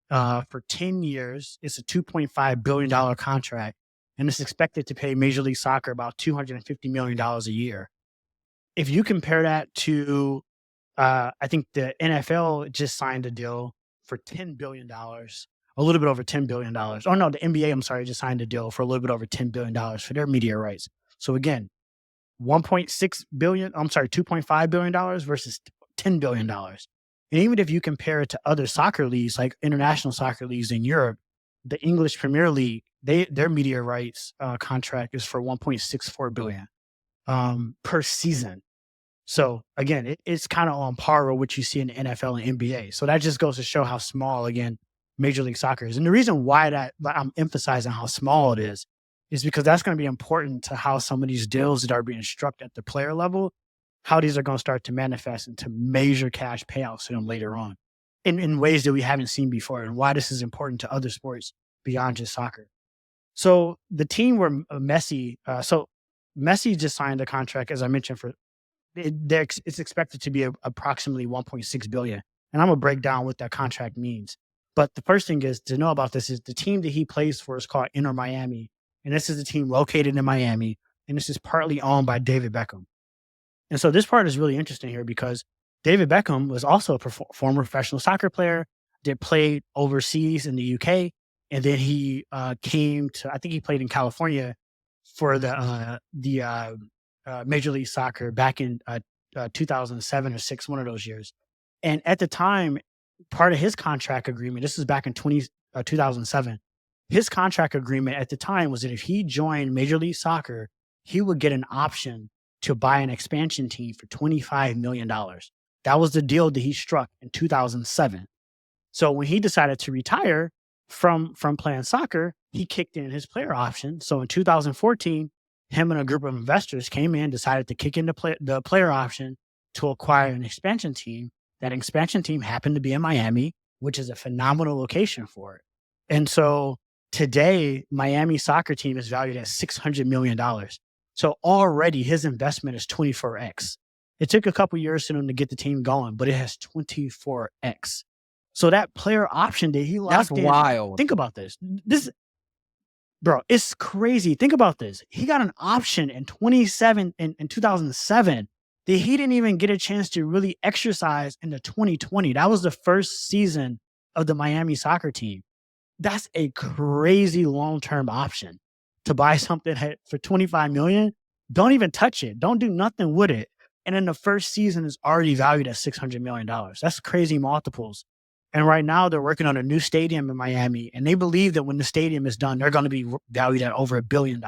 for 10 years. It's a $2.5 billion contract, and it's expected to pay Major League Soccer about $250 million a year. If you compare that to, I think the NFL just signed a deal for $10 billion, a little bit over $10 billion. Oh no, the NBA, I'm sorry, just signed a deal for a little bit over $10 billion for their media rights. So again, 1.6 billion, I'm sorry, $2.5 billion versus $10 billion. And even if you compare it to other soccer leagues, like international soccer leagues in Europe, the English Premier League, their media rights contract is for 1.64 billion per season. So again, it's kind of on par with what you see in the NFL and NBA. So that just goes to show how small, again, Major League Soccer is. And the reason why that I'm emphasizing how small it is because that's going to be important to how some of these deals that are being struck at the player level, how these are going to start to manifest into major cash payouts to them later on in ways that we haven't seen before, and why this is important to other sports beyond just soccer. So the team where Messi just signed a contract, as I mentioned, for it's expected to be approximately 1.6 billion. And I'm gonna break down what that contract means. But the first thing is to know about this is the team that he plays for is called Inter Miami, and this is a team located in Miami, and this is partly owned by David Beckham. And so this part is really interesting here because David Beckham was also a former professional soccer player that played overseas in the UK, and then he came to, I think he played in California for the Major League Soccer back in 2007 or six, one of those years. And at the time, part of his contract agreement, this is back in 2007, his contract agreement at the time was that if he joined Major League Soccer, he would get an option to buy an expansion team for $25 million. That was the deal that he struck in 2007. So when he decided to retire from playing soccer, he kicked in his player option. So in 2014, him and a group of investors came in, decided to kick in the player option to acquire an expansion team. That expansion team happened to be in Miami, which is a phenomenal location for it. And so today, Miami soccer team is valued at $600 million. So already his investment is 24x. It took a couple years for him to get the team going, but it has 24x. So that player option that he locked in, wild. think about this. Bro, it's crazy. Think about this. He got an option in 2007 that he didn't even get a chance to really exercise in the 2020. That was the first season of the Miami soccer team. That's a crazy long-term option to buy something for 25 million. Don't even touch it. Don't do nothing with it. And then the first season is already valued at $600 million. That's crazy multiples. And right now they're working on a new stadium in Miami, and they believe that when the stadium is done, they're going to be valued at over $1 billion.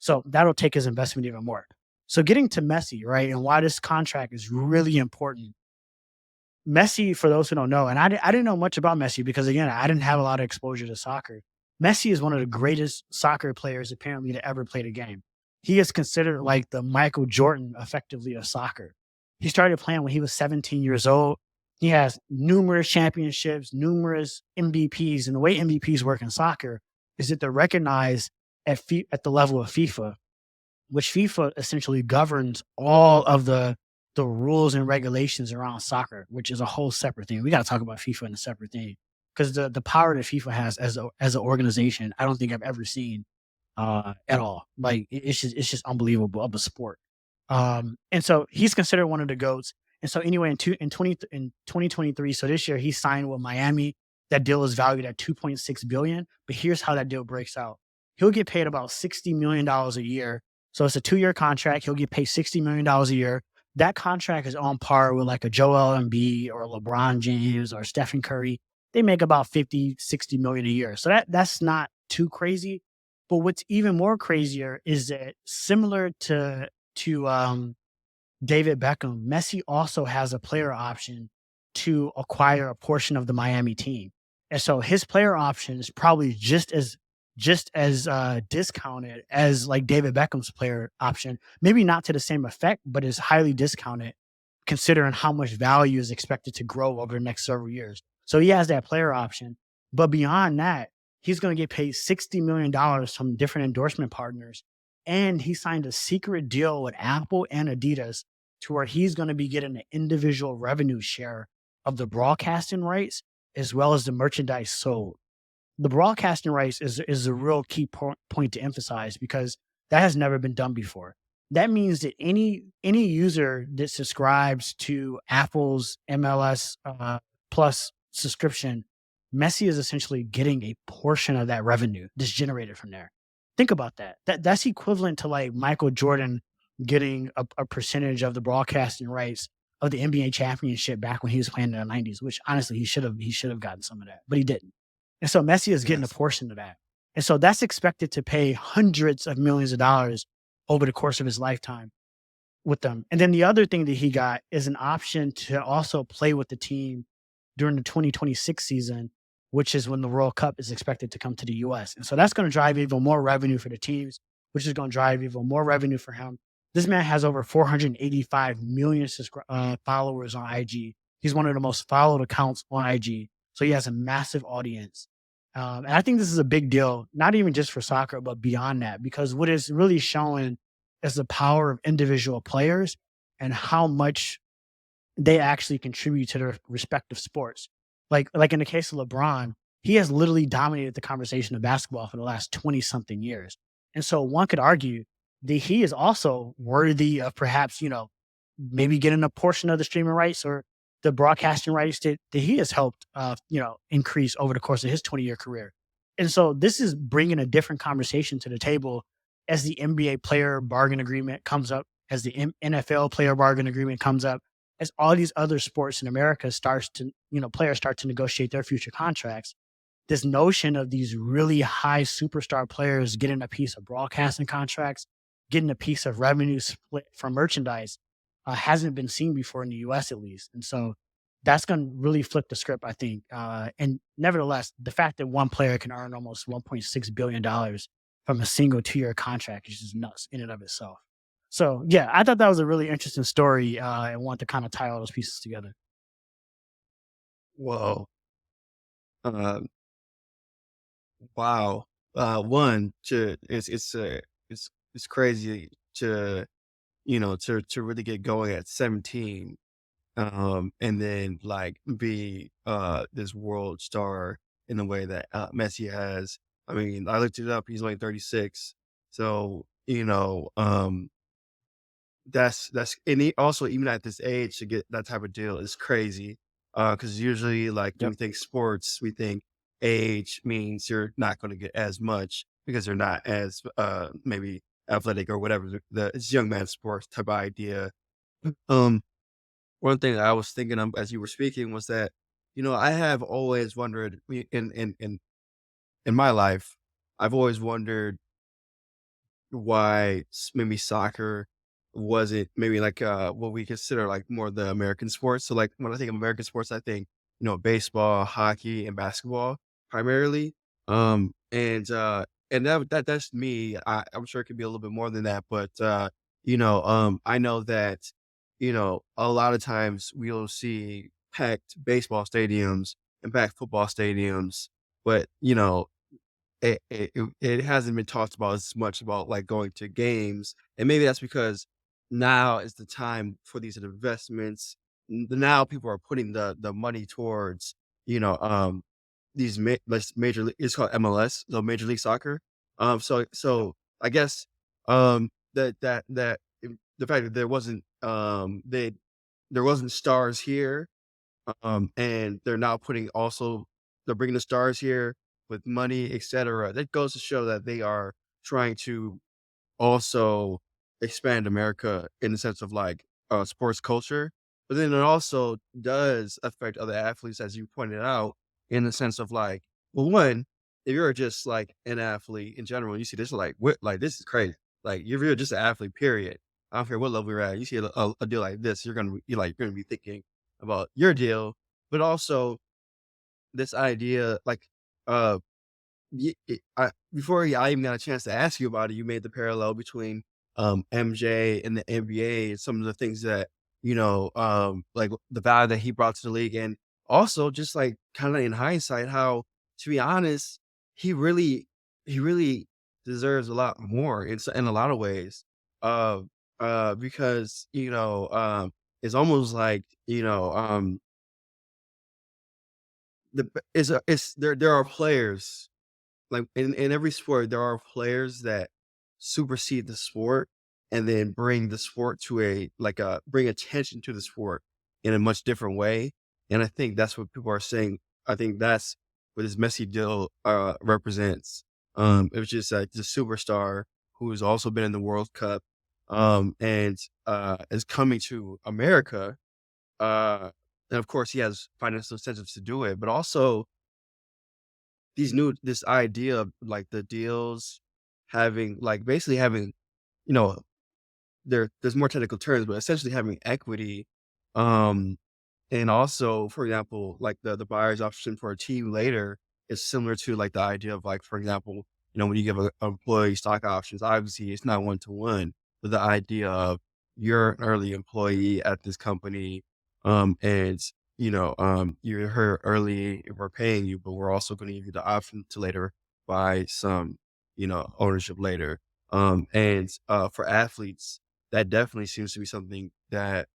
So that'll take his investment even more. So getting to Messi, right, and why this contract is really important. Messi, for those who don't know, and I didn't know much about Messi because, again, I didn't have a lot of exposure to soccer. Messi is one of the greatest soccer players apparently to ever play the game. He is considered like the Michael Jordan, effectively, of soccer. He started playing when he was 17 years old. He has numerous championships, numerous MVPs, and the way MVPs work in soccer is that they're recognized at the level of FIFA, which FIFA essentially governs all of the rules and regulations around soccer, which is a whole separate thing. We got to talk about FIFA in a separate thing because the power that FIFA has as an organization, I don't think I've ever seen at all. Like it's just unbelievable of a sport. And so he's considered one of the GOATs. And so anyway, in 2023, so this year he signed with Miami. That deal is valued at $2.6 billion. But here's how that deal breaks out. He'll get paid about $60 million a year. So it's a 2-year contract. He'll get paid $60 million a year. That contract is on par with like a Joel Embiid or LeBron James or Stephen Curry. they make about 50, 60 million a year. So that's not too crazy. But what's even more crazier is that similar to David Beckham, Messi also has a player option to acquire a portion of the Miami team. And so his player option is probably just as discounted as like David Beckham's player option. Maybe not to the same effect, but is highly discounted considering how much value is expected to grow over the next several years. So he has that player option. But beyond that, he's going to get paid $60 million from different endorsement partners. And he signed a secret deal with Apple and Adidas to where he's going to be getting an individual revenue share of the broadcasting rights as well as the merchandise sold. The broadcasting rights is a real key point to emphasize because that has never been done before. That means that any user that subscribes to Apple's MLS Plus subscription, Messi is essentially getting a portion of that revenue that's generated from there. Think about that. That's equivalent to like Michael Jordan getting a percentage of the broadcasting rights of the NBA championship back when he was playing in the 90s, which honestly he should have gotten some of that, but he didn't. And so Messi is getting a Yes. portion of that. And so that's expected to pay hundreds of millions of dollars over the course of his lifetime with them. And then the other thing that he got is an option to also play with the team during the 2026 season, which is when the World Cup is expected to come to the US. And so that's going to drive even more revenue for the teams, which is going to drive even more revenue for him. This man has over 485 million followers on IG. He's one of the most followed accounts on IG. So he has a massive audience. And I think this is a big deal, not even just for soccer, but beyond that, because what is really showing is the power of individual players and how much they actually contribute to their respective sports. Like in the case of LeBron, he has literally dominated the conversation of basketball for the last 20 something years. And so one could argue that he is also worthy of perhaps, maybe getting a portion of the streaming rights or the broadcasting rights that he has helped, increase over the course of his 20-year career. And so this is bringing a different conversation to the table as the NBA player bargain agreement comes up, as the NFL player bargain agreement comes up, as all these other sports in America players start to negotiate their future contracts. This notion of these really high superstar players getting a piece of broadcasting contracts, getting a piece of revenue split from merchandise, hasn't been seen before in the US at least. And so that's going to really flip the script, I think. And nevertheless, the fact that one player can earn almost $1.6 billion from a single 2-year contract is just nuts in and of itself. So yeah, I thought that was a really interesting story. I want to kind of tie all those pieces together. Whoa. Um, wow. One to it's crazy to to really get going at 17, and then like be this world star in the way that Messi has. I mean, I looked it up. He's only 36, so that's and also even at this age to get that type of deal is crazy. Because usually, like when Yep. we think sports, we think age means you're not going to get as much because they're not as maybe athletic or whatever. It's young man sports type of idea. Um, One thing that I was thinking of as you were speaking was that I have always wondered in my life, I've always wondered why maybe soccer wasn't maybe like what we consider like more the American sports. So like when I think of American sports, I think baseball, hockey, and basketball primarily. And that's me. I'm sure it could be a little bit more than that, but I know that a lot of times we'll see packed baseball stadiums and packed football stadiums, but it hasn't been talked about as much about, like, going to games, and maybe that's because now is the time for these investments. Now people are putting the money towards, you know, these major league it's called MLS, so Major League Soccer. So I guess, the fact that there wasn't stars here, and they're now putting also they're bringing the stars here with money, etcetera. That goes to show that they are trying to also expand America in the sense of like sports culture. But then it also does affect other athletes, as you pointed out. in the sense of like, well, one, if you're just like an athlete in general, you see this like what like this is crazy. Like if you're just an athlete, period. I don't care what level you're at. You see a deal like this, you're gonna be thinking about your deal, but also this idea like uh before I even got a chance to ask you about it, you made the parallel between MJ and the NBA and some of the things that like the value that he brought to the league, and also just like kind of in hindsight, how to be honest, he really he really deserves a lot more in a lot of ways. Uh, because it's almost like it's there are players like in every sport, there are players that supersede the sport and then bring the sport to bring attention to the sport in a much different way. And I think that's what people are saying. I think that's what this Messi deal represents. It was just the superstar who has also been in the World Cup and is coming to America. Uh, and of course, he has financial incentives to do it, but also this idea of, like, the deals having like, basically having, you know, there's more technical terms, but essentially having equity, um, and also, for example, like, the buyer's option for a team later is similar to, like, the idea of, like, for example, when you give a employee stock options, obviously, it's not one to one, but the idea of you're an early employee at this company, and, you're here early, we're paying you, but we're also gonna give you the option to later buy some, ownership later. For athletes, that definitely seems to be something that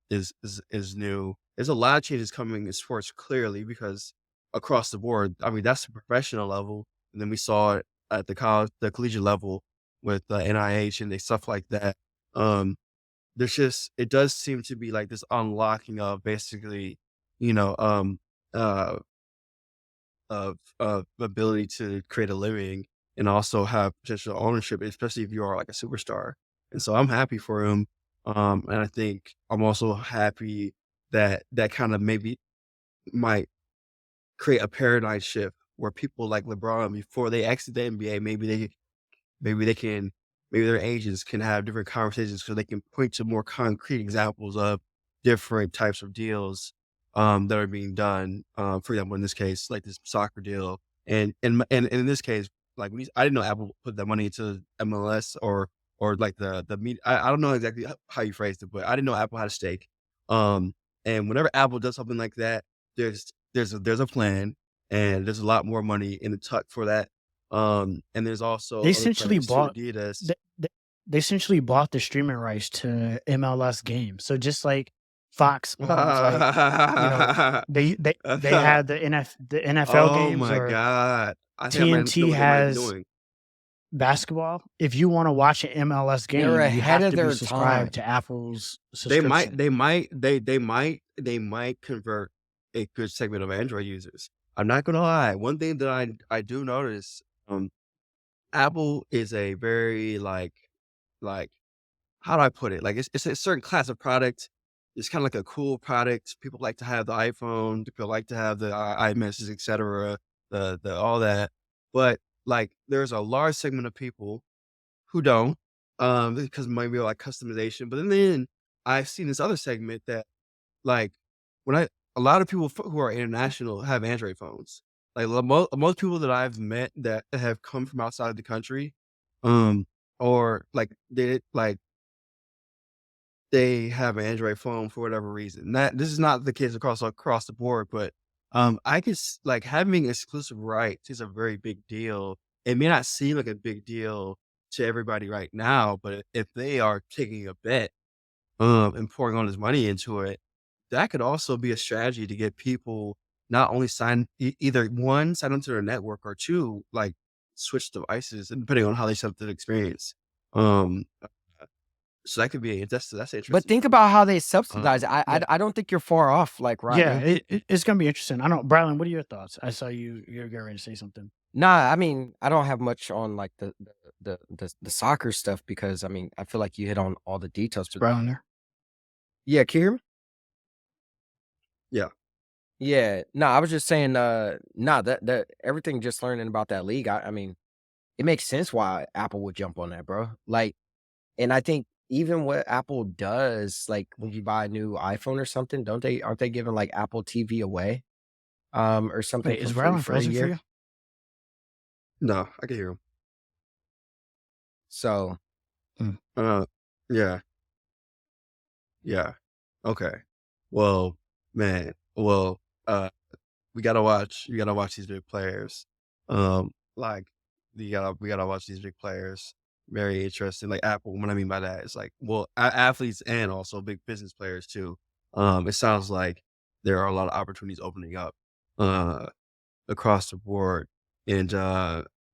is new. There's a lot of changes coming in sports clearly because across the board, I mean, that's the professional level. And then we saw it at the collegiate level with NIH and stuff like that. Um, it does seem to be like this unlocking of basically, you know, um, uh, of ability to create a living and also have potential ownership, especially if you are like a superstar. And so I'm happy for him. And I think I'm also happy that that kind of maybe might create a paradigm shift where people like LeBron, before they exit the NBA, Maybe they can maybe their agents can have different conversations so they can point to more concrete examples of different types of deals, that are being done. For example, in this case, like this soccer deal, and in this case, like I didn't know Apple put that money into MLS or like the media. I don't know exactly how you phrased it, but I didn't know Apple had a stake. Um, and whenever Apple does something like that, there's a plan, and there's a lot more money in the tuck for that. And there's also They other essentially players too, bought Adidas. they essentially bought the streaming rights to MLS games. So just like Fox owns like, they had the NFL Oh games, my or god. I think I might know TNT what they might be has doing. basketball. If you want to watch an MLS They're game, you ahead have of to be their subscribed time. to Apple's They might subscription. they might they might convert a good segment of Android users. I'm not gonna lie. One thing that I do notice, Apple is a very like how do I put it? Like it's a certain class of product. It's kind of like a cool product. People like to have the iPhone. People like to have the iMessage, etc. The all that. But like, there's a large segment of people who don't, because maybe like customization. But then I've seen this other segment that like when I a lot of people who are international have Android phones. Like most people that I've met that have come from outside of the country, um, or like they have an Android phone for whatever reason. That this is not the case across the board, but I could like having exclusive rights is a very big deal. It may not seem like a big deal to everybody right now, but if they are taking a bet and pouring all this money into it, that could also be a strategy to get people not only either one sign onto their network or two like switch devices, and depending on how they set up the experience. Um, so that could be that's But interesting think too. about how they subsidize it. Um, I Yeah. I don't think you're far off, like Yeah, Rodney. it's gonna be interesting. I don't, Brylan, what are your thoughts? I saw you're getting ready to say something. Nah, I mean, I don't have much on like the soccer stuff because I mean, I feel like you hit on all the details. Is But Brylan there? yeah, can you hear me? yeah. Yeah. No, I was just saying, nah, that everything just learning about that league, I mean, it makes sense why Apple would jump on that, bro. Like, and I think even what Apple does, like when you buy a new iPhone or something, aren't they giving like Apple TV away? Or something Wait, for is free Brylan for a frozen for year? you? No, I can hear him. So Mm. Uh, yeah, yeah. Okay. Well, man. Well, we gotta watch these big players. Like we gotta watch these big players. Very interesting. Like Apple, what I mean by that is like, well, athletes and also big business players too. It sounds like there are a lot of opportunities opening up uh across the board. And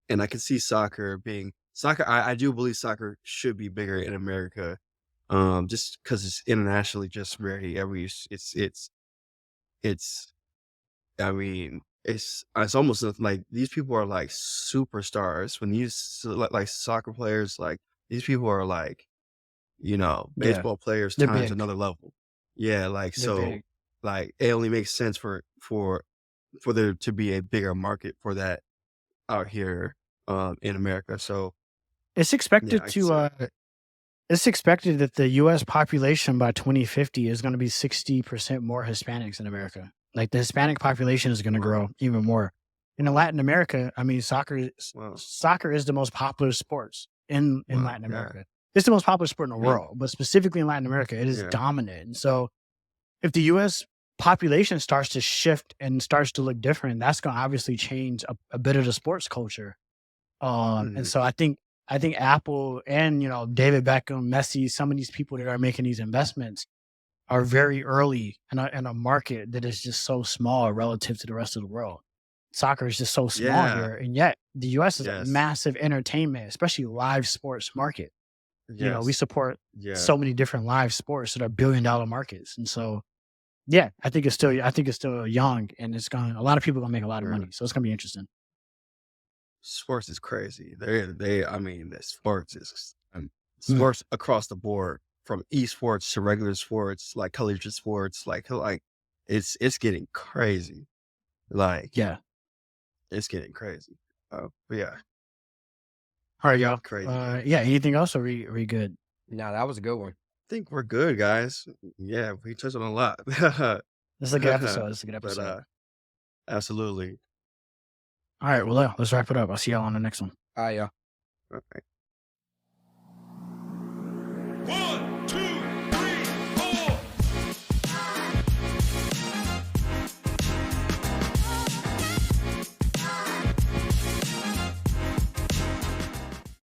and I can see soccer. I do believe soccer should be bigger in America. Just because it's internationally just very it's I mean, it's almost like these people are like superstars. When you like soccer players, like these people are like, Yeah, baseball players they're times big. another level. Yeah, like They're so, big. like it only makes sense for there to be a bigger market for that out here in America. So It's yeah, expected I can to see that. it's expected that the US population by 2050 is going to be 60% more Hispanics in America. Like the Hispanic population is going to Wow, grow even more. In wow, Latin America, I mean wow, soccer is the most popular sports in wow. Latin Yeah, America. It's the most popular sport in the yeah, world, but specifically in Latin America, it is yeah, dominant. And so if the US population starts to shift and starts to look different, that's going to obviously change a bit of the sports culture. And hmm, so I think Apple and David Beckham, Messi, some of these people that are making these investments are very early in a market that is just so small relative to the rest of the world. Soccer is just so small yeah, here, and yet the US is a yes, massive entertainment, especially live sports market. We yes, support yeah, so many different live sports that are billion-dollar markets. And so yeah, I think it's still young and a lot of people gonna make a lot of yeah. money. So it's gonna be interesting. Sports is crazy. I mean, the Mm. sports across the board, from esports to regular sports, like collegiate sports, like it's getting crazy. Like Yeah. it's getting crazy. But yeah, All right, y'all. crazy, crazy. Yeah, anything else or we good? no, that was a good one. Think we're good, guys. Yeah, we touched on a lot. This is a good episode. This is a good But episode. absolutely. All right, well, let's wrap it up. I'll see y'all on the next one. Yeah. Okay.